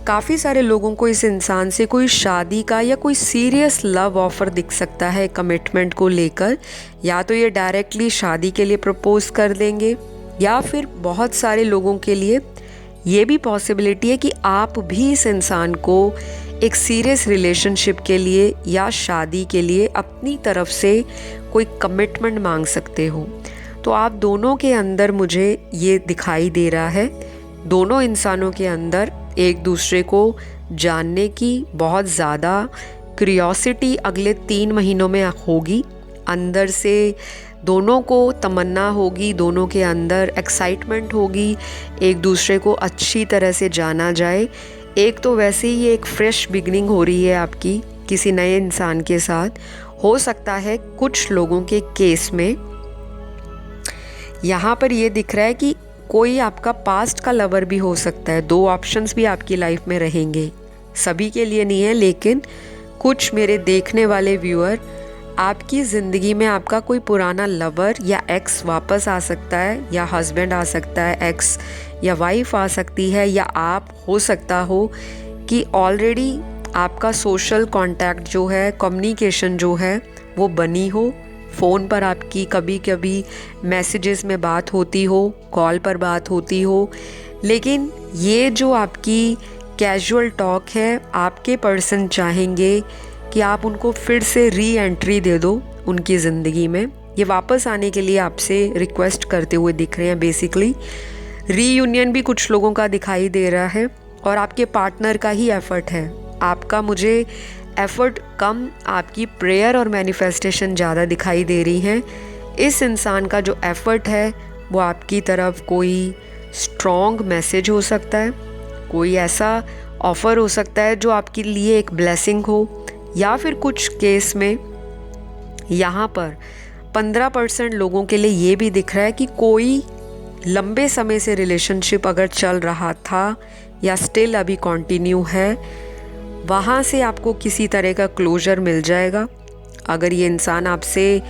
काफ़ी सारे लोगों को इस इंसान से कोई शादी का या कोई सीरियस लव ऑफ़र दिख सकता है कमिटमेंट को लेकर। या तो ये डायरेक्टली शादी के लिए प्रपोज कर देंगे, या फिर बहुत सारे लोगों के लिए ये भी पॉसिबिलिटी है कि आप भी इस इंसान को एक सीरियस रिलेशनशिप के लिए या शादी के लिए अपनी तरफ से कोई कमिटमेंट मांग सकते हो। तो आप दोनों के अंदर मुझे ये दिखाई दे रहा है, दोनों इंसानों के अंदर एक दूसरे को जानने की बहुत ज़्यादा क्यूरियोसिटी अगले 3 महीनों में होगी। अंदर से दोनों को तमन्ना होगी, दोनों के अंदर एक्साइटमेंट होगी, एक दूसरे को अच्छी तरह से जाना जाए। एक तो वैसे ही एक फ्रेश बिगनिंग हो रही है आपकी किसी नए इंसान के साथ। हो सकता है कुछ लोगों के केस में यहाँ पर ये दिख रहा है कि कोई आपका पास्ट का लवर भी हो सकता है। 2 ऑप्शंस भी आपकी लाइफ में रहेंगे, सभी के लिए नहीं है, लेकिन कुछ मेरे देखने वाले व्यूअर, आपकी ज़िंदगी में आपका कोई पुराना लवर या एक्स वापस आ सकता है, या हस्बैंड आ सकता है, एक्स या वाइफ आ सकती है, या आप हो सकता हो कि ऑलरेडी आपका सोशल कांटेक्ट जो है, कम्युनिकेशन जो है वो बनी हो। फ़ोन पर आपकी कभी कभी मैसेजेस में बात होती हो, कॉल पर बात होती हो, लेकिन ये जो आपकी कैजुअल टॉक है, आपके पर्सन चाहेंगे कि आप उनको फिर से री एंट्री दे दो उनकी ज़िंदगी में। ये वापस आने के लिए आपसे रिक्वेस्ट करते हुए दिख रहे हैं। बेसिकली रीयूनियन भी कुछ लोगों का दिखाई दे रहा है, और आपके पार्टनर का ही एफ़र्ट है। आपका मुझे एफ़र्ट कम, आपकी प्रेयर और मैनिफेस्टेशन ज़्यादा दिखाई दे रही हैं। इस इंसान का जो एफ़र्ट है वो आपकी तरफ कोई स्ट्रॉन्ग मैसेज हो सकता है, कोई ऐसा ऑफ़र हो सकता है जो आपके लिए एक ब्लेसिंग हो, या फिर कुछ केस में यहाँ पर 15% लोगों के लिए ये भी दिख रहा है कि कोई लंबे समय से रिलेशनशिप अगर चल रहा था या स्टिल अभी कंटिन्यू है, वहाँ से आपको किसी तरह का क्लोजर मिल जाएगा। अगर ये इंसान आपसे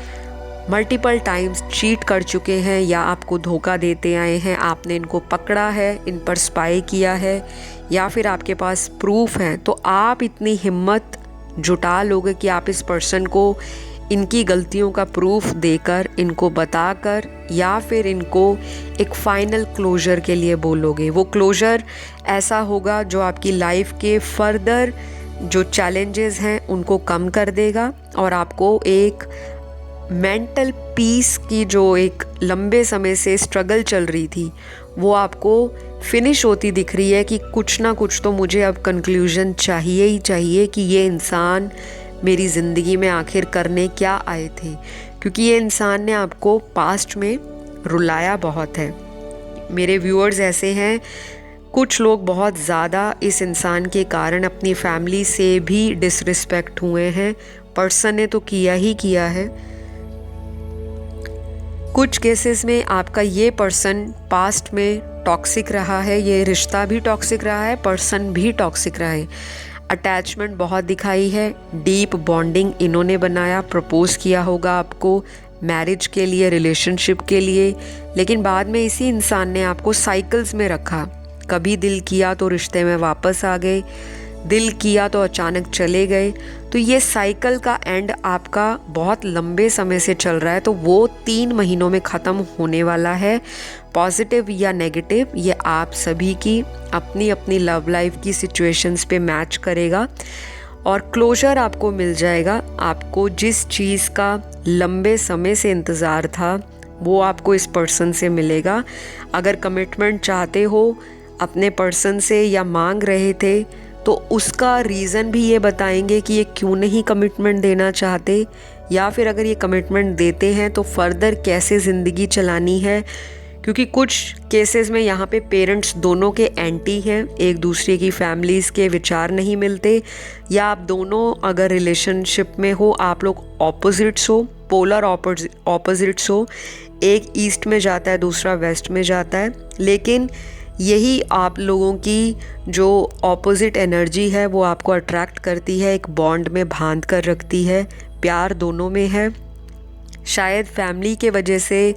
मल्टीपल टाइम्स चीट कर चुके हैं या आपको धोखा देते आए हैं, आपने इनको पकड़ा है, इन पर स्पाई किया है, या फिर आपके पास प्रूफ है, तो आप इतनी हिम्मत जुटा लोगे कि आप इस पर्सन को इनकी गलतियों का प्रूफ देकर, इनको बताकर, या फिर इनको एक फ़ाइनल क्लोजर के लिए बोलोगे। वो क्लोजर ऐसा होगा जो आपकी लाइफ के फर्दर जो चैलेंजेस हैं उनको कम कर देगा, और आपको एक मेंटल पीस की जो एक लंबे समय से स्ट्रगल चल रही थी वो आपको फिनिश होती दिख रही है कि कुछ ना कुछ तो मुझे अब कंक्लूजन चाहिए ही चाहिए कि ये इंसान मेरी ज़िंदगी में आखिर करने क्या आए थे। क्योंकि ये इंसान ने आपको पास्ट में रुलाया बहुत है। मेरे व्यूअर्स ऐसे हैं, कुछ लोग बहुत ज़्यादा इस इंसान के कारण अपनी फैमिली से भी डिसरिस्पेक्ट हुए हैं। पर्सन ने तो किया ही किया है। कुछ केसेस में आपका ये पर्सन पास्ट में टॉक्सिक रहा है, ये रिश्ता भी टॉक्सिक रहा है, पर्सन भी टॉक्सिक रहा है। अटैचमेंट बहुत दिखाई है, डीप बॉन्डिंग इन्होंने बनाया, प्रपोज किया होगा आपको मैरिज के लिए, रिलेशनशिप के लिए, लेकिन बाद में इसी इंसान ने आपको साइकिल्स में रखा। कभी दिल किया तो रिश्ते में वापस आ गए, दिल किया तो अचानक चले गए। तो ये साइकिल का एंड आपका बहुत लंबे समय से चल रहा है, तो वो 3 महीनों में ख़त्म होने वाला है। पॉजिटिव या नेगेटिव ये आप सभी की अपनी अपनी लव लाइफ की सिचुएशंस पे मैच करेगा, और क्लोजर आपको मिल जाएगा। आपको जिस चीज़ का लंबे समय से इंतज़ार था वो आपको इस पर्सन से मिलेगा। अगर कमिटमेंट चाहते हो अपने पर्सन से या मांग रहे थे, तो उसका रीज़न भी ये बताएंगे कि ये क्यों नहीं कमिटमेंट देना चाहते, या फिर अगर ये कमिटमेंट देते हैं तो फर्दर कैसे ज़िंदगी चलानी है। क्योंकि कुछ केसेस में यहाँ पे पेरेंट्स दोनों के एंटी हैं, एक दूसरे की फैमिलीज़ के विचार नहीं मिलते, या आप दोनों अगर रिलेशनशिप में हो, आप लोग ऑपोजिट्स हो, पोलर ऑपोजिट्स हो, एक ईस्ट में जाता है दूसरा वेस्ट में जाता है, लेकिन यही आप लोगों की जो ऑपोजिट एनर्जी है वो आपको अट्रैक्ट करती है, एक बॉन्ड में बांध कर रखती है, प्यार दोनों में है। शायद फैमिली के वजह से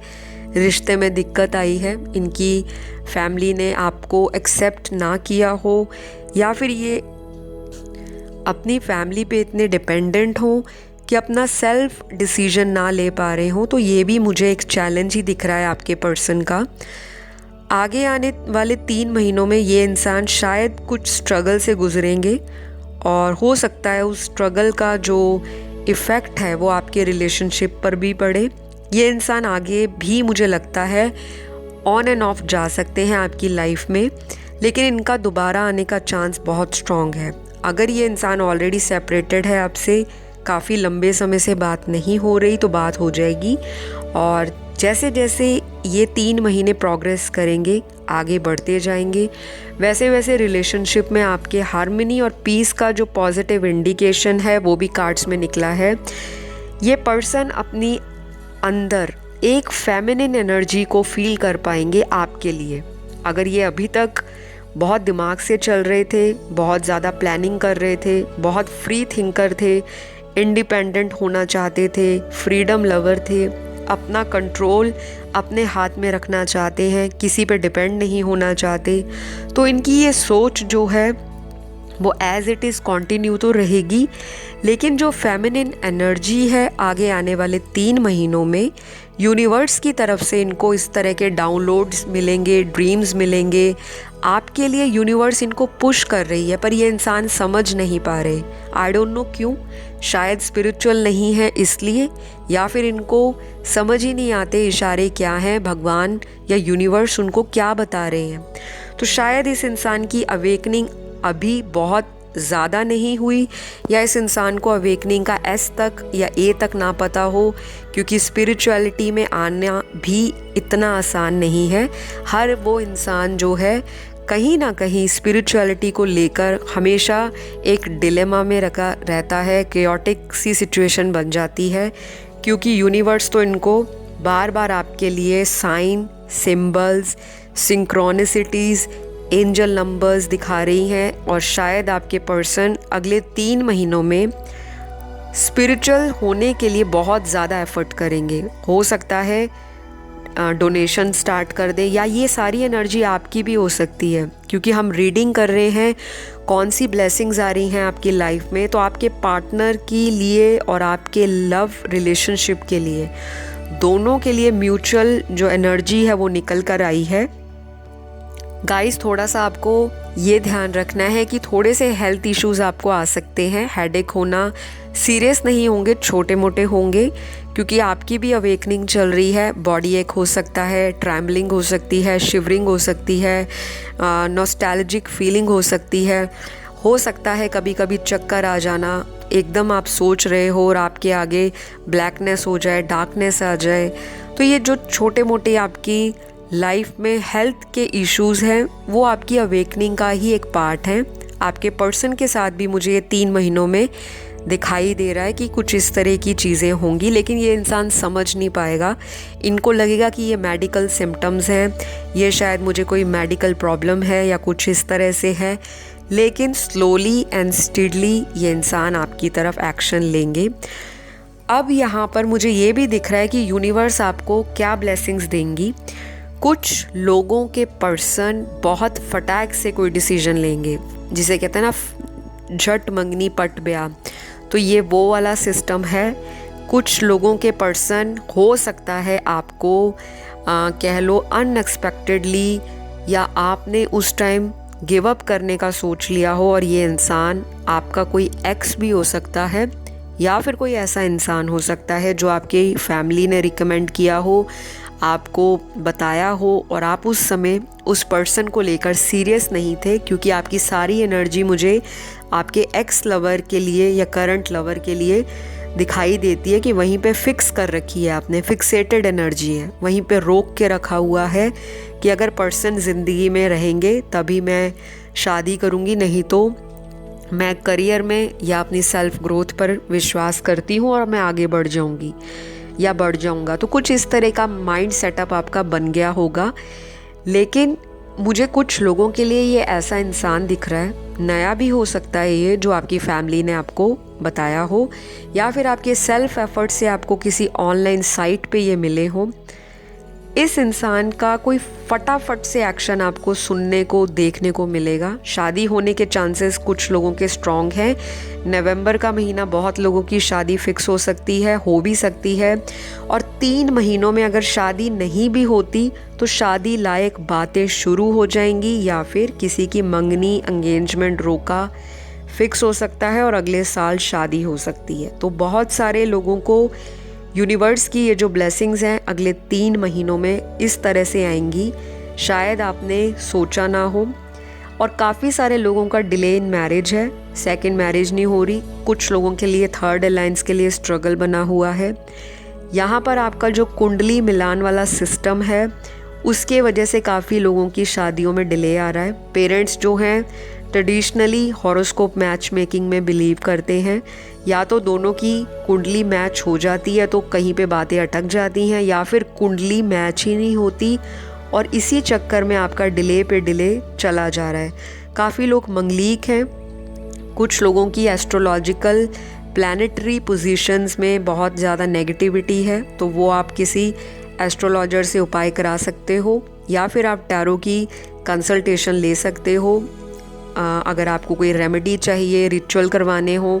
रिश्ते में दिक्कत आई है, इनकी फैमिली ने आपको एक्सेप्ट ना किया हो, या फिर ये अपनी फैमिली पे इतने डिपेंडेंट हो कि अपना सेल्फ डिसीजन ना ले पा रहे हो, तो ये भी मुझे एक चैलेंज ही दिख रहा है आपके पर्सन का। आगे आने वाले 3 महीनों में ये इंसान शायद कुछ स्ट्रगल से गुजरेंगे और हो सकता है उस स्ट्रगल का जो इफ़ेक्ट है वो आपके रिलेशनशिप पर भी पड़े। ये इंसान आगे भी मुझे लगता है ऑन एंड ऑफ जा सकते हैं आपकी लाइफ में, लेकिन इनका दोबारा आने का चांस बहुत स्ट्रॉन्ग है। अगर ये इंसान ऑलरेडी सेपरेटेड है आपसे, काफ़ी लंबे समय से बात नहीं हो रही, तो बात हो जाएगी। और जैसे जैसे ये 3 महीने प्रोग्रेस करेंगे, आगे बढ़ते जाएंगे, वैसे वैसे रिलेशनशिप में आपके हार्मनी और पीस का जो पॉजिटिव इंडिकेशन है वो भी कार्ड्स में निकला है। ये पर्सन अपनी अंदर एक फेमिनिन एनर्जी को फील कर पाएंगे आपके लिए। अगर ये अभी तक बहुत दिमाग से चल रहे थे, बहुत ज़्यादा प्लानिंग कर रहे थे, बहुत फ्री थिंकर थे, इंडिपेंडेंट होना चाहते थे, फ्रीडम लवर थे, अपना कंट्रोल अपने हाथ में रखना चाहते हैं, किसी पे डिपेंड नहीं होना चाहते, तो इनकी ये सोच जो है वो एज़ इट इज़ कंटिन्यू तो रहेगी, लेकिन जो फेमिनिन एनर्जी है आगे आने वाले 3 महीनों में यूनिवर्स की तरफ से इनको इस तरह के डाउनलोड्स मिलेंगे, ड्रीम्स मिलेंगे आपके लिए। यूनिवर्स इनको पुश कर रही है, पर ये इंसान समझ नहीं पा रहे। आई डोंट नो क्यों, शायद स्पिरिचुअल नहीं है इसलिए, या फिर इनको समझ ही नहीं आते इशारे क्या हैं, भगवान या यूनिवर्स उनको क्या बता रहे हैं। तो शायद इस इंसान की अवेकनिंग अभी बहुत ज़्यादा नहीं हुई, या इस इंसान को अवेकनिंग का एस तक या ए तक ना पता हो, क्योंकि स्पिरिचुअलिटी में आना भी इतना आसान नहीं है। हर वो इंसान जो है कहीं ना कहीं स्पिरिचुअलिटी को लेकर हमेशा एक डिलेमा में रखा रहता है, केओटिक सी सिचुएशन बन जाती है, क्योंकि यूनिवर्स तो इनको बार बार आपके लिए sign, symbols, synchronicities, angel numbers दिखा रही हैं, और शायद आपके पर्सन अगले 3 महीनों में स्पिरिचुअल होने के लिए बहुत ज़्यादा एफर्ट करेंगे। हो सकता है डोनेशन स्टार्ट कर दे, या ये सारी एनर्जी आपकी भी हो सकती है, क्योंकि हम रीडिंग कर रहे हैं कौन सी ब्लेसिंग्स आ रही हैं आपकी लाइफ में। तो आपके पार्टनर के लिए और आपके लव रिलेशनशिप के लिए, दोनों के लिए म्यूचुअल जो एनर्जी है वो निकल कर आई है। गाइस, थोड़ा सा आपको ये ध्यान रखना है कि थोड़े से हेल्थ इश्यूज़ आपको आ सकते हैं। हेडेक होना, सीरियस नहीं होंगे, छोटे मोटे होंगे, क्योंकि आपकी भी अवेकनिंग चल रही है। बॉडी एक हो सकता है, ट्रैम्बलिंग हो सकती है, शिवरिंग हो सकती है, नॉस्टैल्जिक फीलिंग हो सकती है। हो सकता है कभी कभी चक्कर आ जाना, एकदम आप सोच रहे हो और आपके आगे ब्लैकनेस हो जाए, डार्कनेस आ जाए। तो ये जो छोटे मोटे आपकी लाइफ में हेल्थ के इश्यूज़ हैं, वो आपकी अवेकनिंग का ही एक पार्ट है। आपके पर्सन के साथ भी मुझे ये 3 महीनों में दिखाई दे रहा है कि कुछ इस तरह की चीज़ें होंगी, लेकिन ये इंसान समझ नहीं पाएगा। इनको लगेगा कि ये मेडिकल सिम्टम्स हैं, ये शायद मुझे कोई मेडिकल प्रॉब्लम है या कुछ इस तरह से है, लेकिन स्लोली एंड स्टीडली ये इंसान आपकी तरफ एक्शन लेंगे। अब यहाँ पर मुझे ये भी दिख रहा है कि यूनिवर्स आपको क्या ब्लेसिंग्स देंगी। कुछ लोगों के पर्सन बहुत फटाक से कोई डिसीजन लेंगे, जिसे कहते हैं ना झट मंगनी पट ब्याह, तो ये वो वाला सिस्टम है। कुछ लोगों के पर्सन हो सकता है आपको कह लो अनएक्सपेक्टेडली, या आपने उस टाइम गिव अप करने का सोच लिया हो, और ये इंसान आपका कोई एक्स भी हो सकता है, या फिर कोई ऐसा इंसान हो सकता है जो आपकी फैमिली ने रिकमेंड किया हो, आपको बताया हो, और आप उस समय उस पर्सन को लेकर सीरियस नहीं थे, क्योंकि आपकी सारी एनर्जी मुझे आपके एक्स लवर के लिए या करंट लवर के लिए दिखाई देती है कि वहीं पे फिक्स कर रखी है आपने, फिक्सेटेड एनर्जी है, वहीं पे रोक के रखा हुआ है कि अगर पर्सन ज़िंदगी में रहेंगे तभी मैं शादी करूँगी, नहीं तो मैं करियर में या अपनी सेल्फ ग्रोथ पर विश्वास करती हूँ और मैं आगे बढ़ जाऊँगी या बढ़ जाऊँगा। तो कुछ इस तरह का माइंड सेटअप आपका बन गया होगा। लेकिन मुझे कुछ लोगों के लिए ये ऐसा इंसान दिख रहा है, नया भी हो सकता है ये, जो आपकी फैमिली ने आपको बताया हो, या फिर आपके सेल्फ एफर्ट से आपको किसी ऑनलाइन साइट पे ये मिले हो। इस इंसान का कोई फटाफट से एक्शन आपको सुनने को देखने को मिलेगा। शादी होने के चांसेस कुछ लोगों के स्ट्रॉन्ग हैं। नवंबर का महीना बहुत लोगों की शादी फिक्स हो सकती है, हो भी सकती है। और 3 महीनों में अगर शादी नहीं भी होती तो शादी लायक बातें शुरू हो जाएंगी, या फिर किसी की मंगनी एंगेजमेंट रोका फिक्स हो सकता है और अगले साल शादी हो सकती है। तो बहुत सारे लोगों को यूनिवर्स की ये जो ब्लेसिंग्स हैं अगले 3 महीनों में इस तरह से आएंगी, शायद आपने सोचा ना हो। और काफ़ी सारे लोगों का डिले इन मैरिज है, सेकंड मैरिज नहीं हो रही। कुछ लोगों के लिए थर्ड अलायंस के लिए स्ट्रगल बना हुआ है। यहाँ पर आपका जो कुंडली मिलान वाला सिस्टम है उसके वजह से काफ़ी लोगों की शादियों में डिले आ रहा है। पेरेंट्स जो हैं ट्रेडिशनली हॉरोस्कोप मैच मेकिंग में बिलीव करते हैं, या तो दोनों की कुंडली मैच हो जाती है तो कहीं पे बातें अटक जाती हैं, या फिर कुंडली मैच ही नहीं होती और इसी चक्कर में आपका डिले पे डिले चला जा रहा है। काफ़ी लोग मंगलीक हैं, कुछ लोगों की एस्ट्रोलॉजिकल प्लैनेटरी पोजीशंस में बहुत ज़्यादा नेगेटिविटी है, तो वो आप किसी एस्ट्रोलॉजर से उपाय करा सकते हो, या फिर आप टैरो की कंसल्टेशन ले सकते हो। अगर आपको कोई रेमेडी चाहिए, रिचुअल करवाने हो,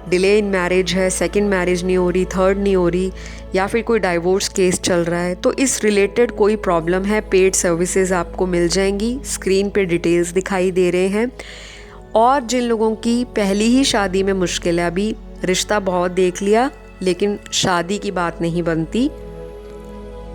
डिले इन मैरिज है, सेकंड मैरिज नहीं हो रही, थर्ड नहीं हो रही, या फिर कोई डाइवोर्स केस चल रहा है, तो इस रिलेटेड कोई प्रॉब्लम है, पेड सर्विसेज आपको मिल जाएंगी। स्क्रीन पे डिटेल्स दिखाई दे रहे हैं। और जिन लोगों की पहली ही शादी में मुश्किल है, अभी रिश्ता बहुत देख लिया लेकिन शादी की बात नहीं बनती,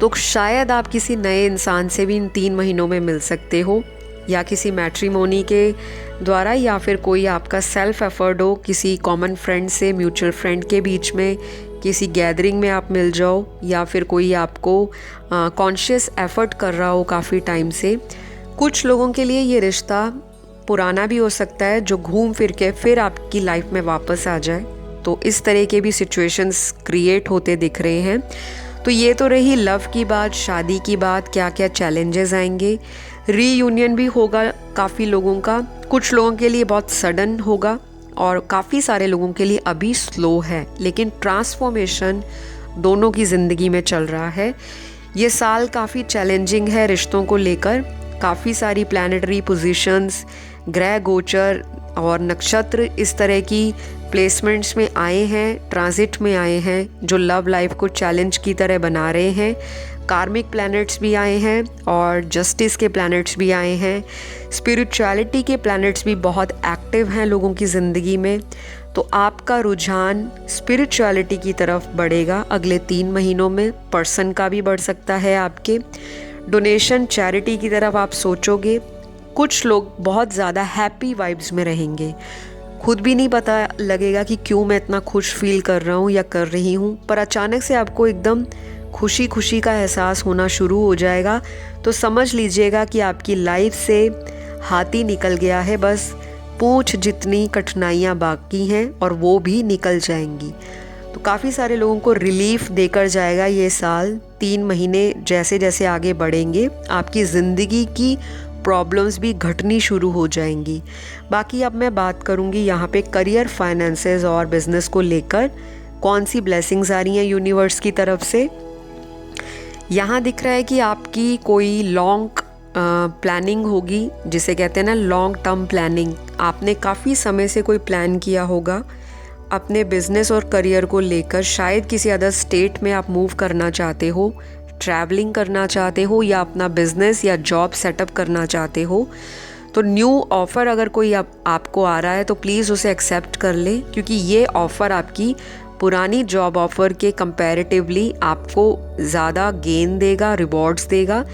तो शायद आप किसी नए इंसान से भी इन 3 महीनों में मिल सकते हो, या किसी मैट्रिमोनी के द्वारा, या फिर कोई आपका सेल्फ एफर्ट हो, किसी कॉमन फ्रेंड से, म्यूचुअल फ्रेंड के बीच में किसी गैदरिंग में आप मिल जाओ, या फिर कोई आपको कॉन्शियस एफर्ट कर रहा हो काफ़ी टाइम से। कुछ लोगों के लिए ये रिश्ता पुराना भी हो सकता है जो घूम फिर के फिर आपकी लाइफ में वापस आ जाए, तो इस तरह के भी सिचुएशंस क्रिएट होते दिख रहे हैं। तो ये तो रही लव की बात, शादी की बात, क्या क्या चैलेंजेस आएंगे। रीयूनियन भी होगा काफ़ी लोगों का, कुछ लोगों के लिए बहुत सडन होगा और काफ़ी सारे लोगों के लिए अभी स्लो है, लेकिन ट्रांसफॉर्मेशन दोनों की ज़िंदगी में चल रहा है। ये साल काफ़ी चैलेंजिंग है रिश्तों को लेकर। काफ़ी सारी प्लैनेटरी पोजीशंस, ग्रह गोचर और नक्षत्र इस तरह की प्लेसमेंट्स में आए हैं, ट्रांजिट में आए हैं, जो लव लाइफ को चैलेंज की तरह बना रहे हैं। कार्मिक प्लैनेट्स भी आए हैं और जस्टिस के प्लैनेट्स भी आए हैं। स्पिरिचुअलिटी के प्लैनेट्स भी बहुत एक्टिव हैं लोगों की ज़िंदगी में। तो आपका रुझान स्पिरिचुअलिटी की तरफ बढ़ेगा अगले 3 महीनों में। पर्सन का भी बढ़ सकता है आपके। डोनेशन, चैरिटी की तरफ आप सोचोगे। कुछ लोग बहुत ज़्यादा हैप्पी वाइब्स में रहेंगे, खुद भी नहीं पता लगेगा कि क्यों मैं इतना खुश फील कर रहा हूँ या कर रही हूँ, पर अचानक से आपको एकदम खुशी खुशी का एहसास होना शुरू हो जाएगा। तो समझ लीजिएगा कि आपकी लाइफ से हाथी निकल गया है, बस पूंछ जितनी कठिनाइयाँ बाकी हैं और वो भी निकल जाएंगी। तो काफ़ी सारे लोगों को रिलीफ देकर जाएगा ये साल। 3 महीने जैसे जैसे आगे बढ़ेंगे आपकी ज़िंदगी की प्रॉब्लम्स भी घटनी शुरू हो जाएंगी। बाकी अब मैं बात करूँगी यहाँ पे करियर, फाइनेंसेस और बिजनेस को लेकर कौन सी ब्लेसिंग्स आ रही हैं यूनिवर्स की तरफ से। यहाँ दिख रहा है कि आपकी कोई लॉन्ग प्लानिंग होगी, जिसे कहते हैं ना लॉन्ग टर्म प्लानिंग। आपने काफ़ी समय से कोई प्लान किया होगा अपने बिजनेस और करियर को लेकर। शायद किसी अदर स्टेट में आप मूव करना चाहते हो, ट्रैवलिंग करना चाहते हो, या अपना बिजनेस या जॉब सेटअप करना चाहते हो। तो न्यू ऑफ़र अगर कोई आपको आ रहा है तो प्लीज़ उसे एक्सेप्ट कर लें, क्योंकि ये ऑफ़र आपकी पुरानी जॉब ऑफ़र के कंपैरेटिवली आपको ज़्यादा गेन देगा, रिवॉर्ड्स देगा,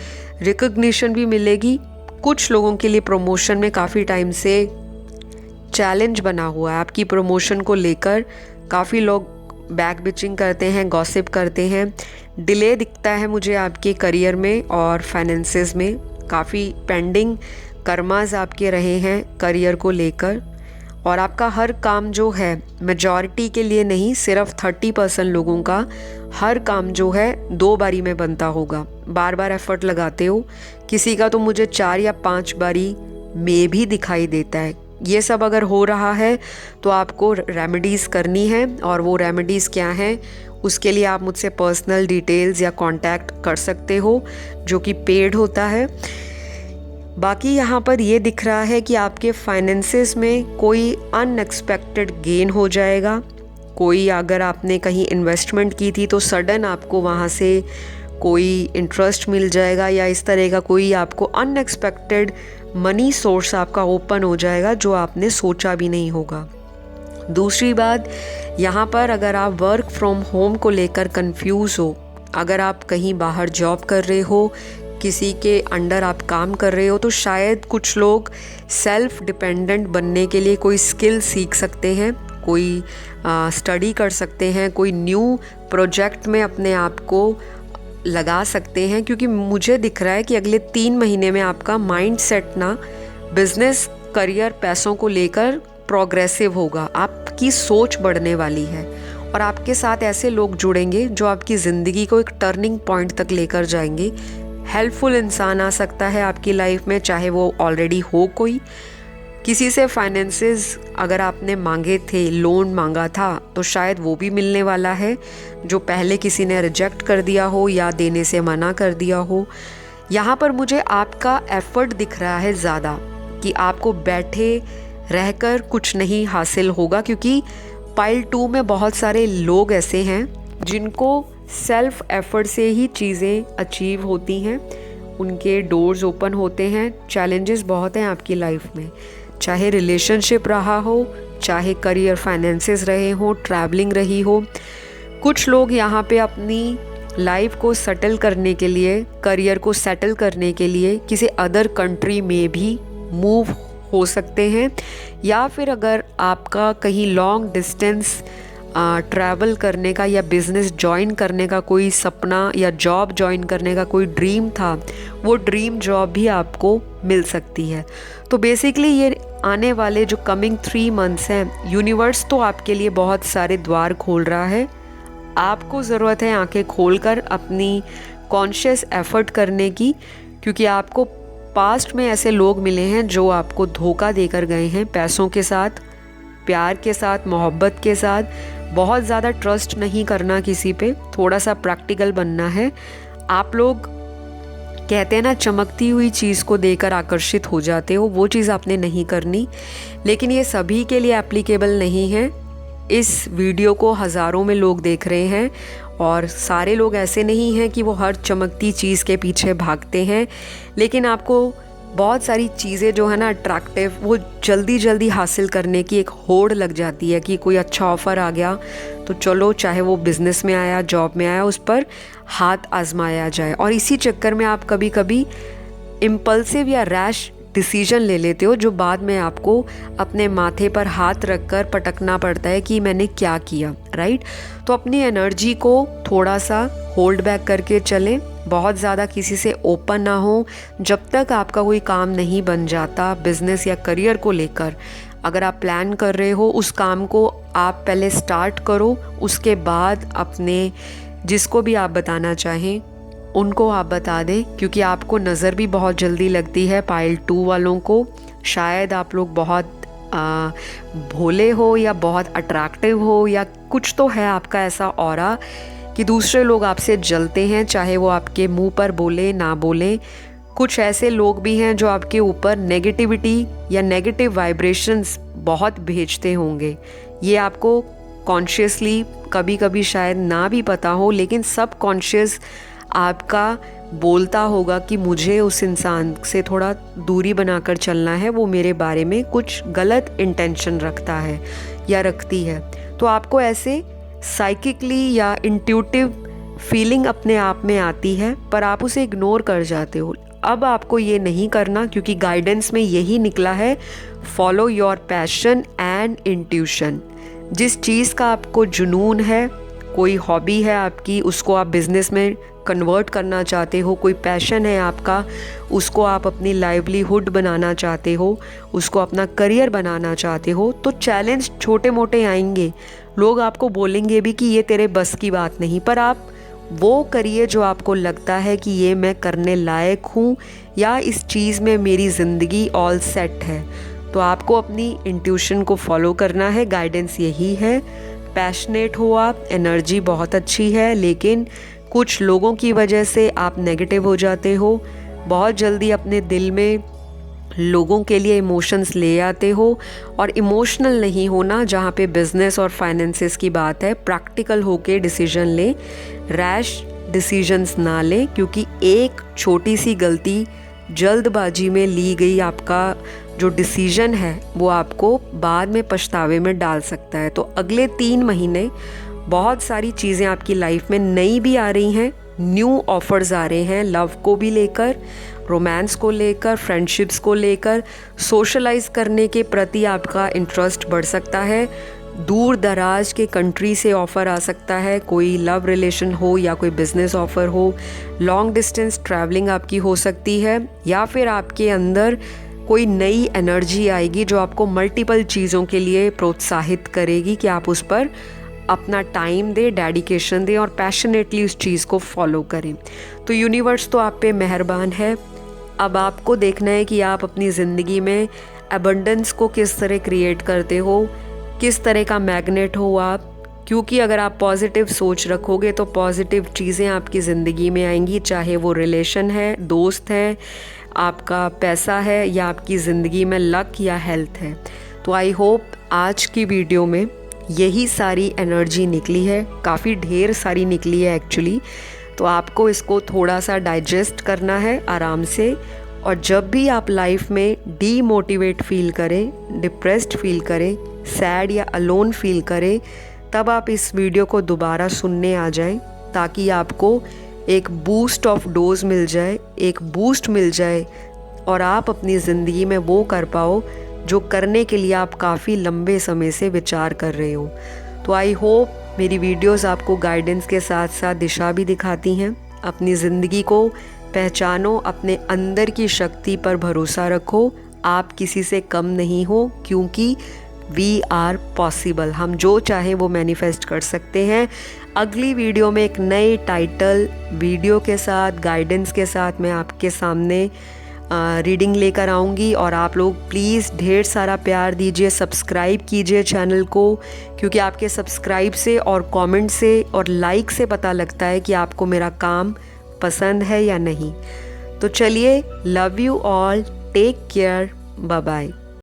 रिकग्निशन भी मिलेगी। कुछ लोगों के लिए प्रमोशन में काफ़ी टाइम से चैलेंज बना हुआ है। आपकी प्रमोशन को लेकर काफ़ी लोग बैक बिचिंग करते हैं, गॉसिप करते हैं। डिले दिखता है मुझे आपके करियर में और फाइनेंसेस में। काफ़ी पेंडिंग कर्मास आपके रहे हैं करियर को लेकर, और आपका हर काम जो है मेजॉरिटी के लिए नहीं, सिर्फ 30% लोगों का हर काम जो है 2 बारी में बनता होगा। बार बार एफर्ट लगाते हो, किसी का तो मुझे 4 या 5 बारी में भी दिखाई देता है। ये सब अगर हो रहा है तो आपको रेमेडीज़ करनी है, और वो रेमेडीज़ क्या हैं उसके लिए आप मुझसे पर्सनल डिटेल्स या कांटेक्ट कर सकते हो, जो कि पेड होता है। बाकी यहाँ पर ये दिख रहा है कि आपके फाइनेंसेस में कोई अनएक्सपेक्टेड गेन हो जाएगा। कोई अगर आपने कहीं इन्वेस्टमेंट की थी तो सडन आपको वहाँ से कोई इंटरेस्ट मिल जाएगा, या इस तरह का कोई आपको अनएक्सपेक्टेड मनी सोर्स आपका ओपन हो जाएगा जो आपने सोचा भी नहीं होगा। दूसरी बात, यहाँ पर अगर आप वर्क फ्रॉम होम को लेकर कंफ्यूज हो, अगर आप कहीं बाहर जॉब कर रहे हो, किसी के अंडर आप काम कर रहे हो, तो शायद कुछ लोग सेल्फ डिपेंडेंट बनने के लिए कोई स्किल सीख सकते हैं, कोई स्टडी कर सकते हैं, कोई न्यू प्रोजेक्ट में अपने आप को लगा सकते हैं। क्योंकि मुझे दिख रहा है कि अगले 3 महीने में आपका माइंड सेट ना बिजनेस, करियर, पैसों को लेकर प्रोग्रेसिव होगा। आपकी सोच बढ़ने वाली है और आपके साथ ऐसे लोग जुड़ेंगे जो आपकी ज़िंदगी को एक टर्निंग पॉइंट तक लेकर जाएंगे। हेल्पफुल इंसान आ सकता है आपकी लाइफ में, चाहे वो ऑलरेडी हो कोई। किसी से फाइनेंसेस अगर आपने मांगे थे, लोन मांगा था, तो शायद वो भी मिलने वाला है, जो पहले किसी ने रिजेक्ट कर दिया हो या देने से मना कर दिया हो। यहाँ पर मुझे आपका एफर्ट दिख रहा है ज़्यादा, कि आपको बैठे रहकर कुछ नहीं हासिल होगा, क्योंकि पाइल 2 में बहुत सारे लोग ऐसे हैं जिनको सेल्फ एफर्ट से ही चीज़ें अचीव होती हैं, उनके डोर्स ओपन होते हैं। चैलेंजेस बहुत हैं आपकी लाइफ में, चाहे रिलेशनशिप रहा हो, चाहे करियर फाइनेंसेस रहे हो, ट्रैवलिंग रही हो। कुछ लोग यहाँ पे अपनी लाइफ को सेटल करने के लिए, करियर को सेटल करने के लिए किसी अदर कंट्री में भी मूव हो सकते हैं, या फिर अगर आपका कहीं लॉन्ग डिस्टेंस ट्रैवल करने का या बिज़नेस ज्वाइन करने का कोई सपना या जॉब ज्वाइन करने का कोई ड्रीम था, वो ड्रीम जॉब भी आपको मिल सकती है। तो बेसिकली ये आने वाले जो कमिंग 3 मंथ्स हैं, यूनिवर्स तो आपके लिए बहुत सारे द्वार खोल रहा है। आपको ज़रूरत है आंखें खोलकर अपनी कॉन्शियस एफर्ट करने की, क्योंकि आपको पास्ट में ऐसे लोग मिले हैं जो आपको धोखा देकर गए हैं, पैसों के साथ, प्यार के साथ, मोहब्बत के साथ। बहुत ज़्यादा ट्रस्ट नहीं करना किसी पे, थोड़ा सा प्रैक्टिकल बनना है। आप लोग कहते हैं ना, चमकती हुई चीज़ को देकर आकर्षित हो जाते हो, वो चीज़ आपने नहीं करनी। लेकिन ये सभी के लिए एप्लीकेबल नहीं है। इस वीडियो को हज़ारों में लोग देख रहे हैं, और सारे लोग ऐसे नहीं हैं कि वो हर चमकती चीज़ के पीछे भागते हैं। लेकिन आपको बहुत सारी चीज़ें जो है ना अट्रैक्टिव, वो जल्दी जल्दी हासिल करने की एक होड़ लग जाती है कि कोई अच्छा ऑफ़र आ गया तो चलो, चाहे वो बिज़नेस में आया, जॉब में आया, उस पर हाथ आजमाया जाए। और इसी चक्कर में आप कभी कभी इम्पल्सिव या रैश डिसीजन ले लेते हो, जो बाद में आपको अपने माथे पर हाथ रखकर पटकना पड़ता है कि मैंने क्या किया, राइट। तो अपनी एनर्जी को थोड़ा सा होल्ड बैक करके चलें, बहुत ज़्यादा किसी से ओपन ना हो। जब तक आपका कोई काम नहीं बन जाता बिज़नेस या करियर को लेकर, अगर आप प्लान कर रहे हो, उस काम को आप पहले स्टार्ट करो, उसके बाद अपने जिसको भी आप बताना चाहें उनको आप बता दें, क्योंकि आपको नज़र भी बहुत जल्दी लगती है पाइल 2 वालों को। शायद आप लोग बहुत भोले हो या बहुत अट्रैक्टिव हो, या कुछ तो है आपका ऐसा ऑरा कि दूसरे लोग आपसे जलते हैं, चाहे वो आपके मुंह पर बोले ना बोले। कुछ ऐसे लोग भी हैं जो आपके ऊपर नेगेटिविटी या नेगेटिव वाइब्रेशंस बहुत भेजते होंगे। ये आपको कॉन्शियसली कभी कभी शायद ना भी पता हो, लेकिन सब कॉन्शियस आपका बोलता होगा कि मुझे उस इंसान से थोड़ा दूरी बनाकर चलना है, वो मेरे बारे में कुछ गलत इंटेंशन रखता है या रखती है। तो आपको ऐसे साइकिकली या इंट्यूटिव फीलिंग अपने आप में आती है, पर आप उसे इग्नोर कर जाते हो। अब आपको ये नहीं करना, क्योंकि गाइडेंस में यही निकला है, follow your passion and intuition. जिस चीज़ का आपको जुनून है, कोई हॉबी है आपकी, उसको आप बिज़नेस में कन्वर्ट करना चाहते हो, कोई पैशन है आपका, उसको आप अपनी लाइवलीहुड बनाना चाहते हो, उसको अपना करियर बनाना चाहते हो, तो चैलेंज छोटे मोटे आएंगे। लोग आपको बोलेंगे भी कि ये तेरे बस की बात नहीं, पर आप वो करिए जो आपको लगता है कि ये मैं करने लायक हूँ, या इस चीज़ में मेरी ज़िंदगी ऑल सेट है। तो आपको अपनी इंट्यूशन को फॉलो करना है, गाइडेंस यही है। पैशनेट हो आप, एनर्जी बहुत अच्छी है, लेकिन कुछ लोगों की वजह से आप नेगेटिव हो जाते हो। बहुत जल्दी अपने दिल में लोगों के लिए इमोशंस ले आते हो, और इमोशनल नहीं होना। जहाँ पे बिजनेस और फाइनेंसेस की बात है, प्रैक्टिकल होके डिसीजन ले, रैश डिसीजंस ना ले, क्योंकि एक छोटी सी गलती जल्दबाजी में ली गई आपका जो डिसीजन है वो आपको बाद में पछतावे में डाल सकता है। तो अगले 3 महीने बहुत सारी चीज़ें आपकी लाइफ में नई भी आ रही हैं, न्यू ऑफर्स आ रहे हैं, लव को भी लेकर, रोमांस को लेकर, फ्रेंडशिप्स को लेकर, सोशलाइज करने के प्रति आपका इंटरेस्ट बढ़ सकता है। दूर दराज के कंट्री से ऑफ़र आ सकता है, कोई लव रिलेशन हो या कोई बिजनेस ऑफ़र हो। लॉन्ग डिस्टेंस ट्रैवलिंग आपकी हो सकती है, या फिर आपके अंदर कोई नई एनर्जी आएगी जो आपको मल्टीपल चीज़ों के लिए प्रोत्साहित करेगी कि आप उस पर अपना टाइम दें, डेडिकेशन दें और पैशनेटली उस चीज़ को फॉलो करें। तो यूनिवर्स तो आप पे मेहरबान है। अब आपको देखना है कि आप अपनी ज़िंदगी में एबंडेंस को किस तरह क्रिएट करते हो, किस तरह का मैग्नेट हो आप। क्योंकि अगर आप पॉजिटिव सोच रखोगे तो पॉजिटिव चीज़ें आपकी ज़िंदगी में आएंगी, चाहे वो रिलेशन है, दोस्त है, आपका पैसा है, या आपकी ज़िंदगी में लक या हेल्थ है। तो आई होप आज की वीडियो में यही सारी एनर्जी निकली है, काफ़ी ढेर सारी निकली है एक्चुअली। तो आपको इसको थोड़ा सा डाइजेस्ट करना है आराम से, और जब भी आप लाइफ में डीमोटिवेट फील करें, डिप्रेस्ड फील करें, सैड या अलोन फील करें, तब आप इस वीडियो को दोबारा सुनने आ जाएं, ताकि आपको एक बूस्ट ऑफ डोज मिल जाए, एक बूस्ट मिल जाए, और आप अपनी ज़िंदगी में वो कर पाओ जो करने के लिए आप काफ़ी लंबे समय से विचार कर रहे हो। तो आई होप मेरी वीडियोस आपको गाइडेंस के साथ साथ दिशा भी दिखाती हैं। अपनी ज़िंदगी को पहचानो, अपने अंदर की शक्ति पर भरोसा रखो। आप किसी से कम नहीं हो, क्योंकि वी आर पॉसिबल। हम जो चाहें वो मैनिफेस्ट कर सकते हैं। अगली वीडियो में एक नए टाइटल वीडियो के साथ, गाइडेंस के साथ मैं आपके सामने रीडिंग लेकर आऊँगी। और आप लोग प्लीज़ ढेर सारा प्यार दीजिए, सब्सक्राइब कीजिए चैनल को, क्योंकि आपके सब्सक्राइब से और कमेंट से और लाइक से पता लगता है कि आपको मेरा काम पसंद है या नहीं। तो चलिए, love you all, take care, bye bye.